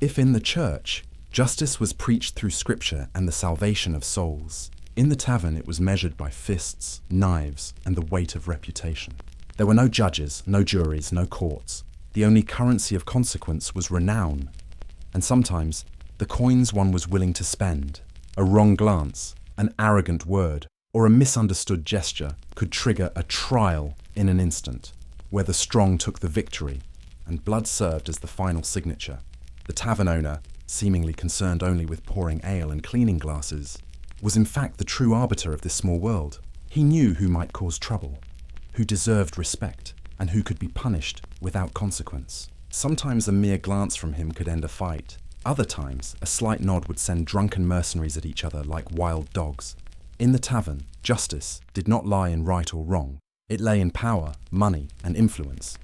If in the church, justice was preached through scripture and the salvation of souls, in the tavern it was measured by fists, knives, and the weight of reputation. There were no judges, no juries, no courts. The only currency of consequence was renown, and sometimes the coins one was willing to spend. A wrong glance, an arrogant word, or a misunderstood gesture could trigger a trial in an instant, where the strong took the victory, and blood served as the final signature. The tavern owner, seemingly concerned only with pouring ale and cleaning glasses, was in fact the true arbiter of this small world. He knew who might cause trouble, who deserved respect, and who could be punished without consequence. Sometimes a mere glance from him could end a fight. Other times, a slight nod would send drunken mercenaries at each other like wild dogs. In the tavern, justice did not lie in right or wrong. It lay in power, money, and influence.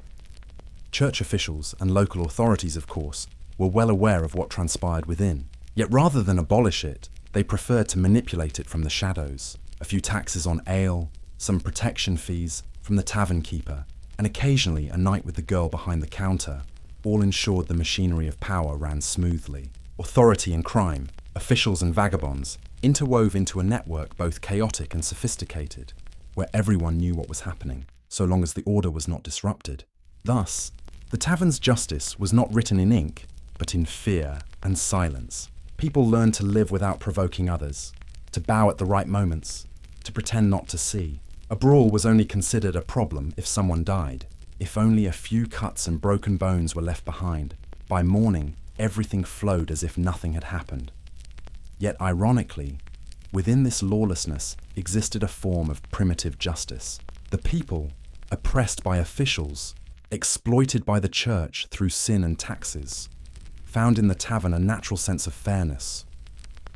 Church officials and local authorities, of course, were well aware of what transpired within. Yet rather than abolish it, they preferred to manipulate it from the shadows. A few taxes on ale, some protection fees from the tavern keeper, and occasionally a night with the girl behind the counter, all ensured the machinery of power ran smoothly. Authority and crime, officials and vagabonds, interwove into a network both chaotic and sophisticated, where everyone knew what was happening, so long as the order was not disrupted. Thus, the tavern's justice was not written in ink, but in fear and silence. People learned to live without provoking others, to bow at the right moments, to pretend not to see. A brawl was only considered a problem if someone died. If only a few cuts and broken bones were left behind, by morning everything flowed as if nothing had happened. Yet ironically, within this lawlessness existed a form of primitive justice. The people, oppressed by officials, exploited by the church through sin and taxes, found in the tavern a natural sense of fairness.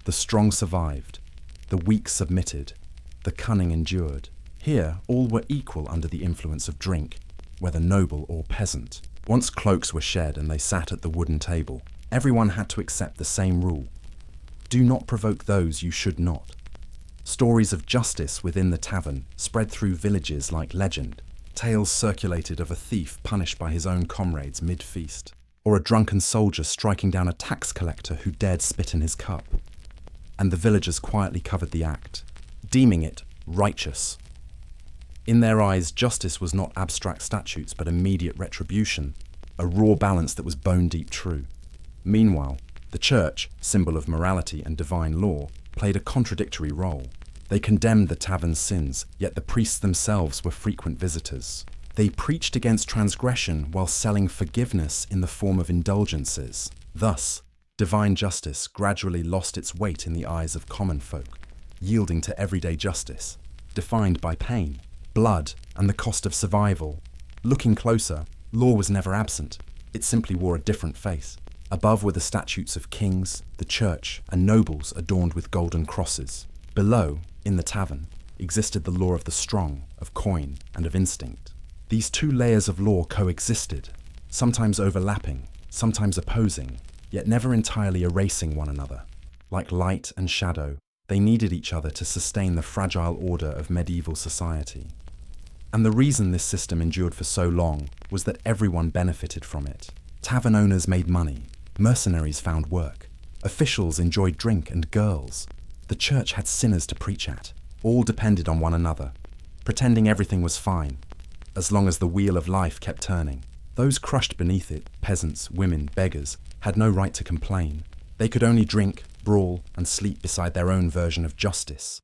The strong survived, the weak submitted, the cunning endured. Here, all were equal under the influence of drink, whether noble or peasant. Once cloaks were shed and they sat at the wooden table, everyone had to accept the same rule. Do not provoke those you should not. Stories of justice within the tavern spread through villages like legend. Tales circulated of a thief punished by his own comrades mid-feast, or a drunken soldier striking down a tax collector who dared spit in his cup. And the villagers quietly covered the act, deeming it righteous. In their eyes, justice was not abstract statutes but immediate retribution, a raw balance that was bone-deep true. Meanwhile, the church, symbol of morality and divine law, played a contradictory role. They condemned the tavern's sins, yet the priests themselves were frequent visitors. They preached against transgression while selling forgiveness in the form of indulgences. Thus, divine justice gradually lost its weight in the eyes of common folk, yielding to everyday justice, defined by pain, blood, and the cost of survival. Looking closer, law was never absent. It simply wore a different face. Above were the statues of kings, the church, and nobles adorned with golden crosses. Below, in the tavern, existed the law of the strong, of coin, and of instinct. These two layers of law coexisted, sometimes overlapping, sometimes opposing, yet never entirely erasing one another. Like light and shadow, they needed each other to sustain the fragile order of medieval society. And the reason this system endured for so long was that everyone benefited from it. Tavern owners made money, mercenaries found work, officials enjoyed drink and girls. The church had sinners to preach at. All depended on one another, pretending everything was fine, as long as the wheel of life kept turning. Those crushed beneath it, peasants, women, beggars, had no right to complain. They could only drink, brawl, and sleep beside their own version of justice.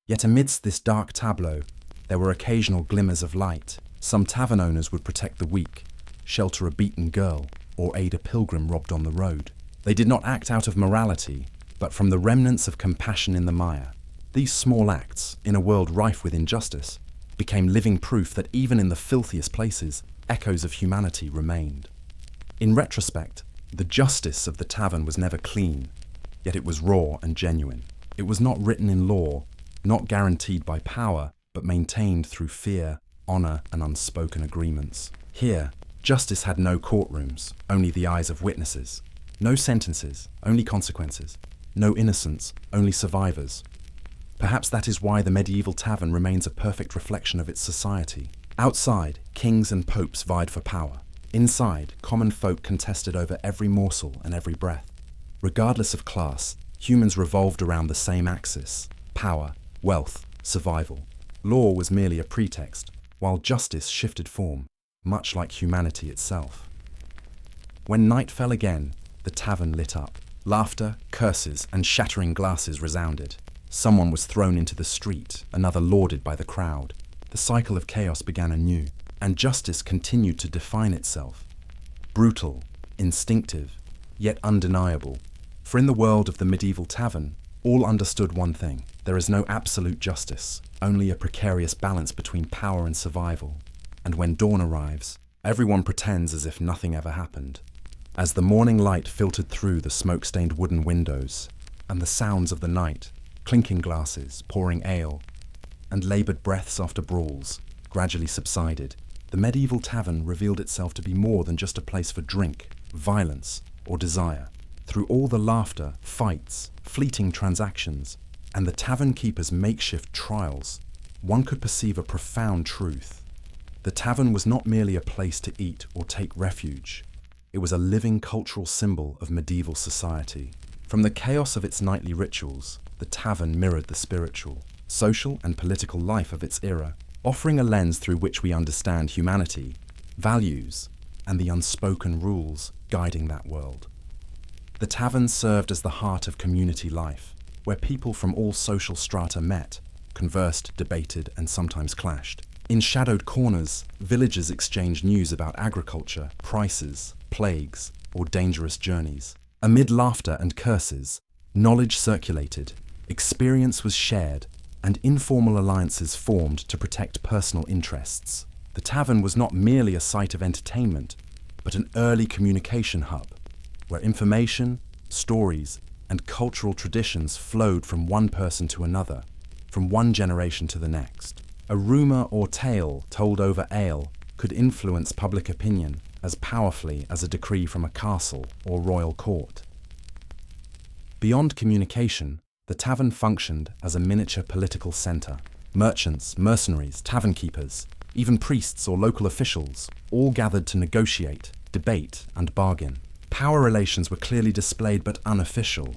Yet amidst this dark tableau, there were occasional glimmers of light. Some tavern owners would protect the weak, shelter a beaten girl, or aid a pilgrim robbed on the road. They did not act out of morality, but from the remnants of compassion in the mire. These small acts, in a world rife with injustice, became living proof that even in the filthiest places, echoes of humanity remained. In retrospect, the justice of the tavern was never clean, yet it was raw and genuine. It was not written in law, not guaranteed by power, but maintained through fear, honor, and unspoken agreements. Here, justice had no courtrooms, only the eyes of witnesses. No sentences, only consequences. No innocents, only survivors. Perhaps that is why the medieval tavern remains a perfect reflection of its society. Outside, kings and popes vied for power. Inside, common folk contested over every morsel and every breath. Regardless of class, humans revolved around the same axis: power, wealth, survival. Law was merely a pretext, while justice shifted form, much like humanity itself. When night fell again, the tavern lit up. Laughter, curses, and shattering glasses resounded. Someone was thrown into the street, another lauded by the crowd. The cycle of chaos began anew, and justice continued to define itself. Brutal, instinctive, yet undeniable. For in the world of the medieval tavern, all understood one thing: there is no absolute justice, only a precarious balance between power and survival. And when dawn arrives, everyone pretends as if nothing ever happened. As the morning light filtered through the smoke-stained wooden windows, and the sounds of the night, clinking glasses, pouring ale, and laboured breaths after brawls, gradually subsided, the medieval tavern revealed itself to be more than just a place for drink, violence, or desire. Through all the laughter, fights, fleeting transactions, and the tavern keeper's makeshift trials, one could perceive a profound truth. The tavern was not merely a place to eat or take refuge. It was a living cultural symbol of medieval society. From the chaos of its nightly rituals, the tavern mirrored the spiritual, social and political life of its era, offering a lens through which we understand humanity, values, and the unspoken rules guiding that world. The tavern served as the heart of community life, where people from all social strata met, conversed, debated, and sometimes clashed. In shadowed corners, villagers exchanged news about agriculture, prices, plagues, or dangerous journeys. Amid laughter and curses, knowledge circulated, experience was shared, and informal alliances formed to protect personal interests. The tavern was not merely a site of entertainment, but an early communication hub, where information, stories, and cultural traditions flowed from one person to another, from one generation to the next. A rumour or tale told over ale could influence public opinion as powerfully as a decree from a castle or royal court. Beyond communication, the tavern functioned as a miniature political centre. Merchants, mercenaries, tavern keepers, even priests or local officials, all gathered to negotiate, debate, and bargain. Power relations were clearly displayed but unofficial.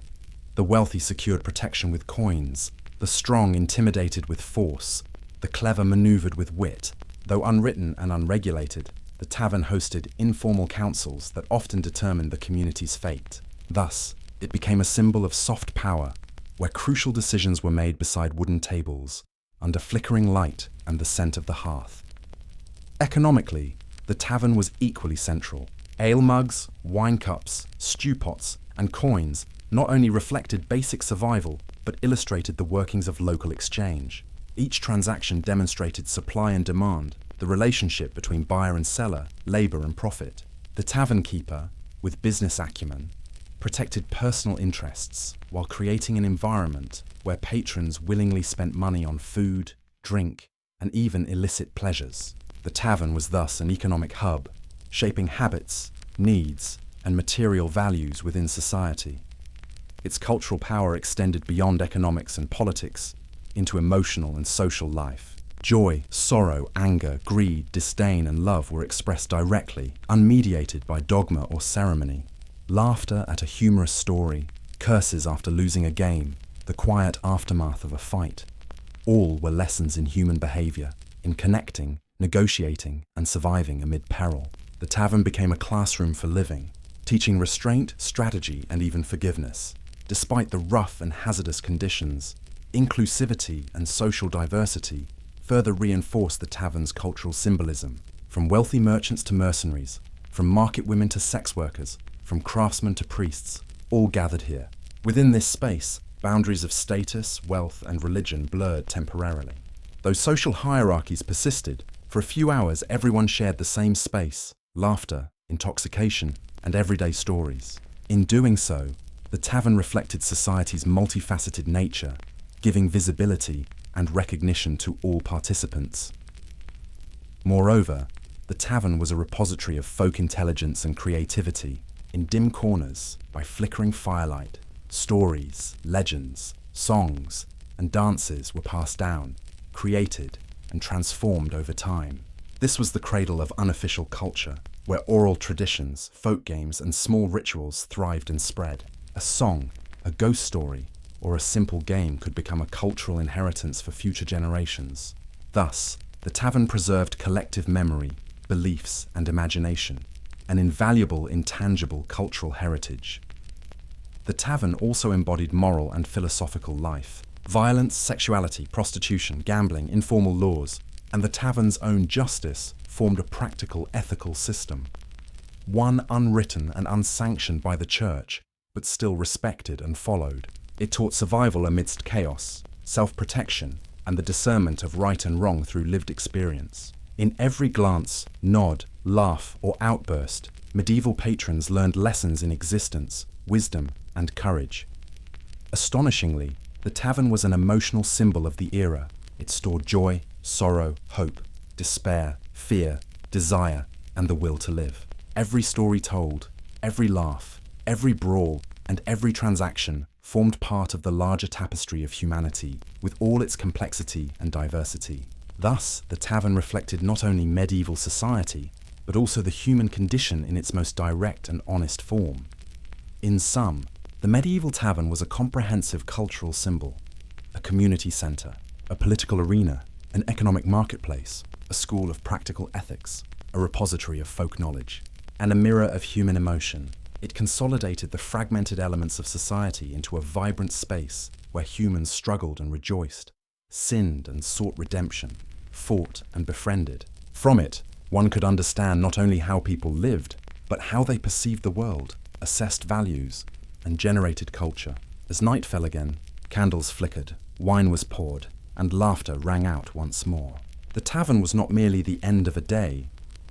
The wealthy secured protection with coins, the strong intimidated with force, the clever manoeuvred with wit. Though unwritten and unregulated, the tavern hosted informal councils that often determined the community's fate. Thus, it became a symbol of soft power, where crucial decisions were made beside wooden tables, under flickering light and the scent of the hearth. Economically, the tavern was equally central. Ale mugs, wine cups, stew pots, and coins not only reflected basic survival, but illustrated the workings of local exchange. Each transaction demonstrated supply and demand, the relationship between buyer and seller, labour and profit. The tavern keeper, with business acumen, protected personal interests while creating an environment where patrons willingly spent money on food, drink, and even illicit pleasures. The tavern was thus an economic hub, shaping habits, needs, and material values within society. Its cultural power extended beyond economics and politics into emotional and social life. Joy, sorrow, anger, greed, disdain, and love were expressed directly, unmediated by dogma or ceremony. Laughter at a humorous story, curses after losing a game, the quiet aftermath of a fight. All were lessons in human behavior, in connecting, negotiating, and surviving amid peril. The tavern became a classroom for living, teaching restraint, strategy, and even forgiveness. Despite the rough and hazardous conditions, inclusivity and social diversity further reinforced the tavern's cultural symbolism. From wealthy merchants to mercenaries, from market women to sex workers, from craftsmen to priests, all gathered here. Within this space, boundaries of status, wealth, and religion blurred temporarily. Though social hierarchies persisted, for a few hours everyone shared the same space: laughter, intoxication, and everyday stories. In doing so, the tavern reflected society's multifaceted nature, giving visibility and recognition to all participants. Moreover, the tavern was a repository of folk intelligence and creativity. In dim corners, by flickering firelight, Stories, legends, songs, and dances were passed down, created, and transformed over time. This was the cradle of unofficial culture, where oral traditions, folk games, and small rituals thrived and spread. A song, a ghost story, or a simple game could become a cultural inheritance for future generations. Thus, the tavern preserved collective memory, beliefs, and imagination, an invaluable, intangible cultural heritage. The tavern also embodied moral and philosophical life. Violence, sexuality, prostitution, gambling, informal laws, and the tavern's own justice formed a practical ethical system. One unwritten and unsanctioned by the church, but still respected and followed. It taught survival amidst chaos, self-protection, and the discernment of right and wrong through lived experience. In every glance, nod, laugh, or outburst, medieval patrons learned lessons in existence, wisdom, and courage. Astonishingly, the tavern was an emotional symbol of the era. It stored joy, sorrow, hope, despair, fear, desire, and the will to live. Every story told, every laugh, every brawl, and every transaction formed part of the larger tapestry of humanity, with all its complexity and diversity. Thus, the tavern reflected not only medieval society, but also the human condition in its most direct and honest form. In sum, the medieval tavern was a comprehensive cultural symbol, a community centre, a political arena, an economic marketplace, a school of practical ethics, a repository of folk knowledge, and a mirror of human emotion. It consolidated the fragmented elements of society into a vibrant space where humans struggled and rejoiced, sinned and sought redemption, fought and befriended. From it, one could understand not only how people lived, but how they perceived the world, assessed values, and generated culture. As night fell again, candles flickered, wine was poured, and laughter rang out once more. The tavern was not merely the end of a day,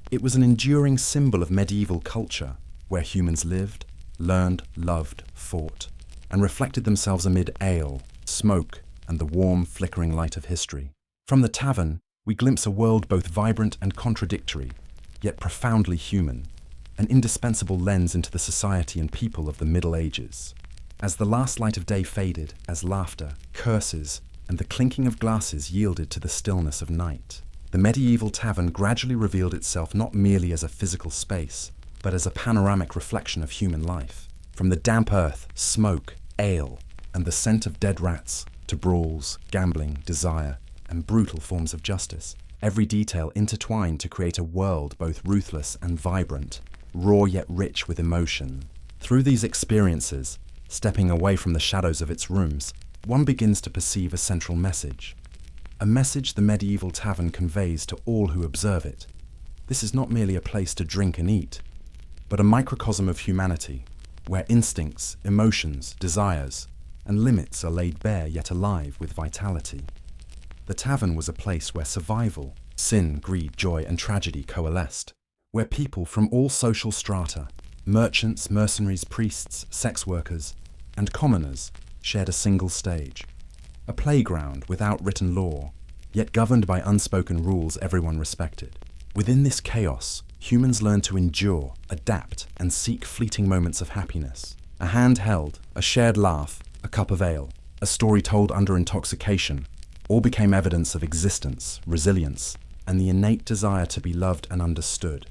it was an enduring symbol of medieval culture, where humans lived, learned, loved, fought, and reflected themselves amid ale, smoke, and the warm, flickering light of history. From the tavern, we glimpse a world both vibrant and contradictory, yet profoundly human, an indispensable lens into the society and people of the Middle Ages. As the last light of day faded, as laughter, curses, and the clinking of glasses yielded to the stillness of night, the medieval tavern gradually revealed itself not merely as a physical space, but as a panoramic reflection of human life. From the damp earth, smoke, ale, and the scent of dead rats, to brawls, gambling, desire, and brutal forms of justice, every detail intertwined to create a world both ruthless and vibrant, raw yet rich with emotion. Through these experiences, stepping away from the shadows of its rooms, one begins to perceive a central message. A message the medieval tavern conveys to all who observe it. This is not merely a place to drink and eat, but a microcosm of humanity, where instincts, emotions, desires, and limits are laid bare yet alive with vitality. The tavern was a place where survival, sin, greed, joy, and tragedy coalesced, where people from all social strata, merchants, mercenaries, priests, sex workers, and commoners shared a single stage. A playground without written law, yet governed by unspoken rules everyone respected. Within this chaos, humans learned to endure, adapt, and seek fleeting moments of happiness. A hand held, a shared laugh, a cup of ale, a story told under intoxication, all became evidence of existence, resilience, and the innate desire to be loved and understood.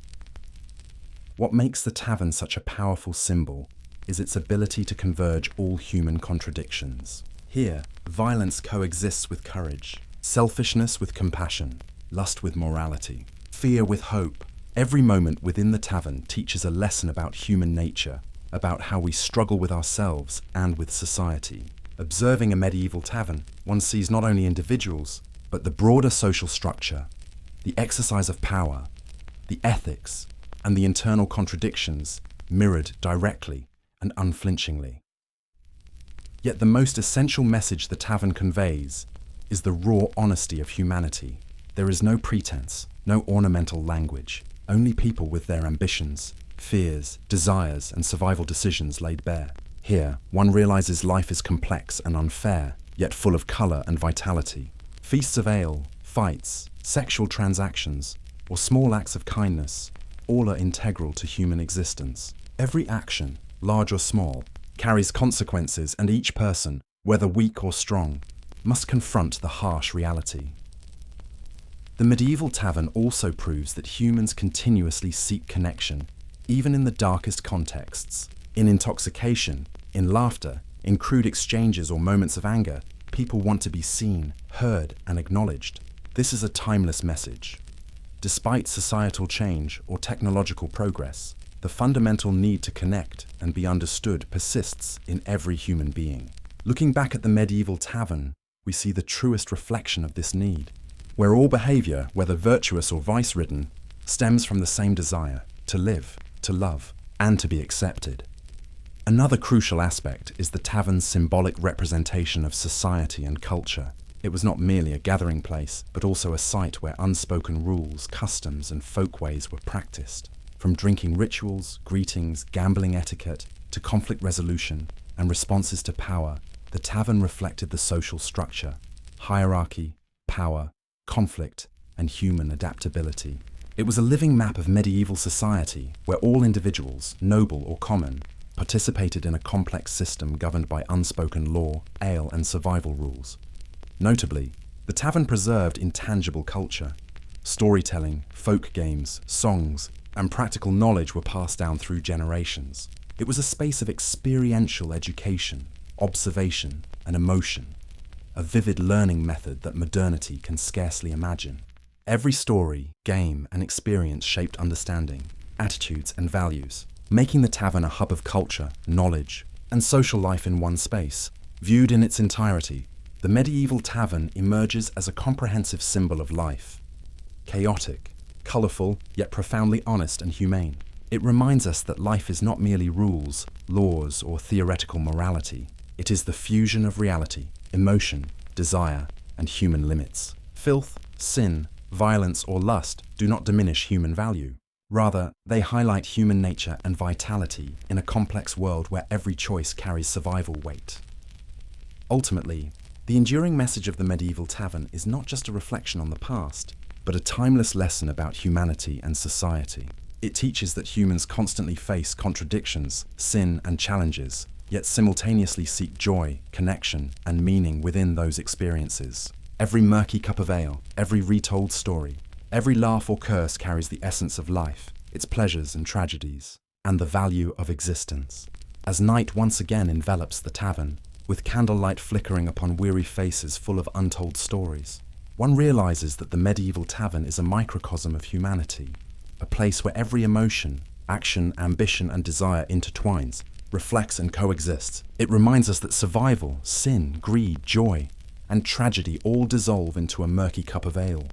What makes the tavern such a powerful symbol is its ability to converge all human contradictions. Here, violence coexists with courage, selfishness with compassion, lust with morality, fear with hope. Every moment within the tavern teaches a lesson about human nature, about how we struggle with ourselves and with society. Observing a medieval tavern, one sees not only individuals, but the broader social structure, the exercise of power, the ethics, and the internal contradictions mirrored directly and unflinchingly. Yet the most essential message the tavern conveys is the raw honesty of humanity. There is no pretense, no ornamental language, only people with their ambitions, fears, desires, and survival decisions laid bare. Here, one realizes life is complex and unfair, yet full of color and vitality. Feasts of ale, fights, sexual transactions, or small acts of kindness, all are integral to human existence. Every action, large or small, carries consequences, and each person, whether weak or strong, must confront the harsh reality. The medieval tavern also proves that humans continuously seek connection, even in the darkest contexts. In intoxication, in laughter, in crude exchanges or moments of anger, people want to be seen, heard, and acknowledged. This is a timeless message. Despite societal change or technological progress, the fundamental need to connect and be understood persists in every human being. Looking back at the medieval tavern, we see the truest reflection of this need, where all behavior, whether virtuous or vice-ridden, stems from the same desire to live, to love, and to be accepted. Another crucial aspect is the tavern's symbolic representation of society and culture. It was not merely a gathering place, but also a site where unspoken rules, customs, and folkways were practiced. From drinking rituals, greetings, gambling etiquette, to conflict resolution and responses to power, the tavern reflected the social structure, hierarchy, power, conflict, and human adaptability. It was a living map of medieval society where all individuals, noble or common, participated in a complex system governed by unspoken law, ale, and survival rules. Notably, the tavern preserved intangible culture. Storytelling, folk games, songs, and practical knowledge were passed down through generations. It was a space of experiential education, observation, and emotion, a vivid learning method that modernity can scarcely imagine. Every story, game, and experience shaped understanding, attitudes, and values, making the tavern a hub of culture, knowledge, and social life in one space. Viewed in its entirety, the medieval tavern emerges as a comprehensive symbol of life. Chaotic, colourful, yet profoundly honest and humane. It reminds us that life is not merely rules, laws, or theoretical morality. It is the fusion of reality, emotion, desire, and human limits. Filth, sin, violence, or lust do not diminish human value. Rather, they highlight human nature and vitality in a complex world where every choice carries survival weight. Ultimately, the enduring message of the medieval tavern is not just a reflection on the past, but a timeless lesson about humanity and society. It teaches that humans constantly face contradictions, sin, and challenges, yet simultaneously seek joy, connection, and meaning within those experiences. Every murky cup of ale, every retold story, every laugh or curse carries the essence of life, its pleasures and tragedies, and the value of existence. As night once again envelops the tavern, with candlelight flickering upon weary faces full of untold stories, one realizes that the medieval tavern is a microcosm of humanity, a place where every emotion, action, ambition, and desire intertwines, reflects and coexists. It reminds us that survival, sin, greed, joy, and tragedy all dissolve into a murky cup of ale.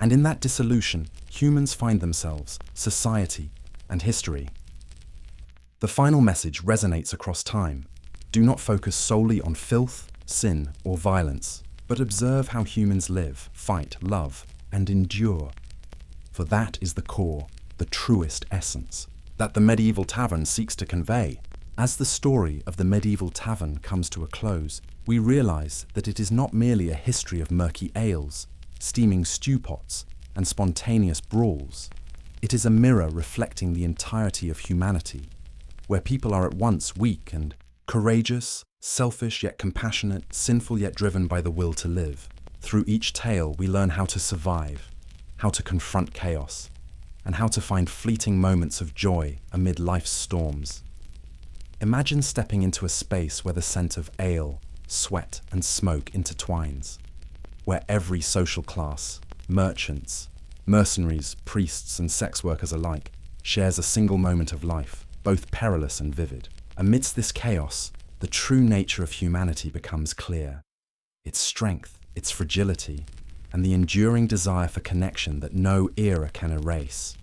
And in that dissolution, humans find themselves, society, and history. The final message resonates across time. Do not focus solely on filth, sin, or violence, but observe how humans live, fight, love, and endure. For that is the core, the truest essence, that the medieval tavern seeks to convey. As the story of the medieval tavern comes to a close, we realize that it is not merely a history of murky ales, steaming stew pots, and spontaneous brawls. It is a mirror reflecting the entirety of humanity, where people are at once weak and courageous, selfish yet compassionate, sinful yet driven by the will to live. Through each tale, we learn how to survive, how to confront chaos, and how to find fleeting moments of joy amid life's storms. Imagine stepping into a space where the scent of ale, sweat, and smoke intertwines, where every social class, merchants, mercenaries, priests, and sex workers alike, shares a single moment of life, both perilous and vivid. Amidst this chaos, the true nature of humanity becomes clear. Its strength, its fragility, and the enduring desire for connection that no era can erase.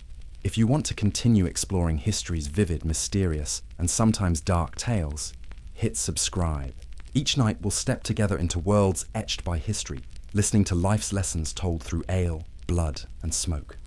If you want to continue exploring history's vivid, mysterious, and sometimes dark tales, hit subscribe. Each night we'll step together into worlds etched by history, listening to life's lessons told through ale, blood, and smoke.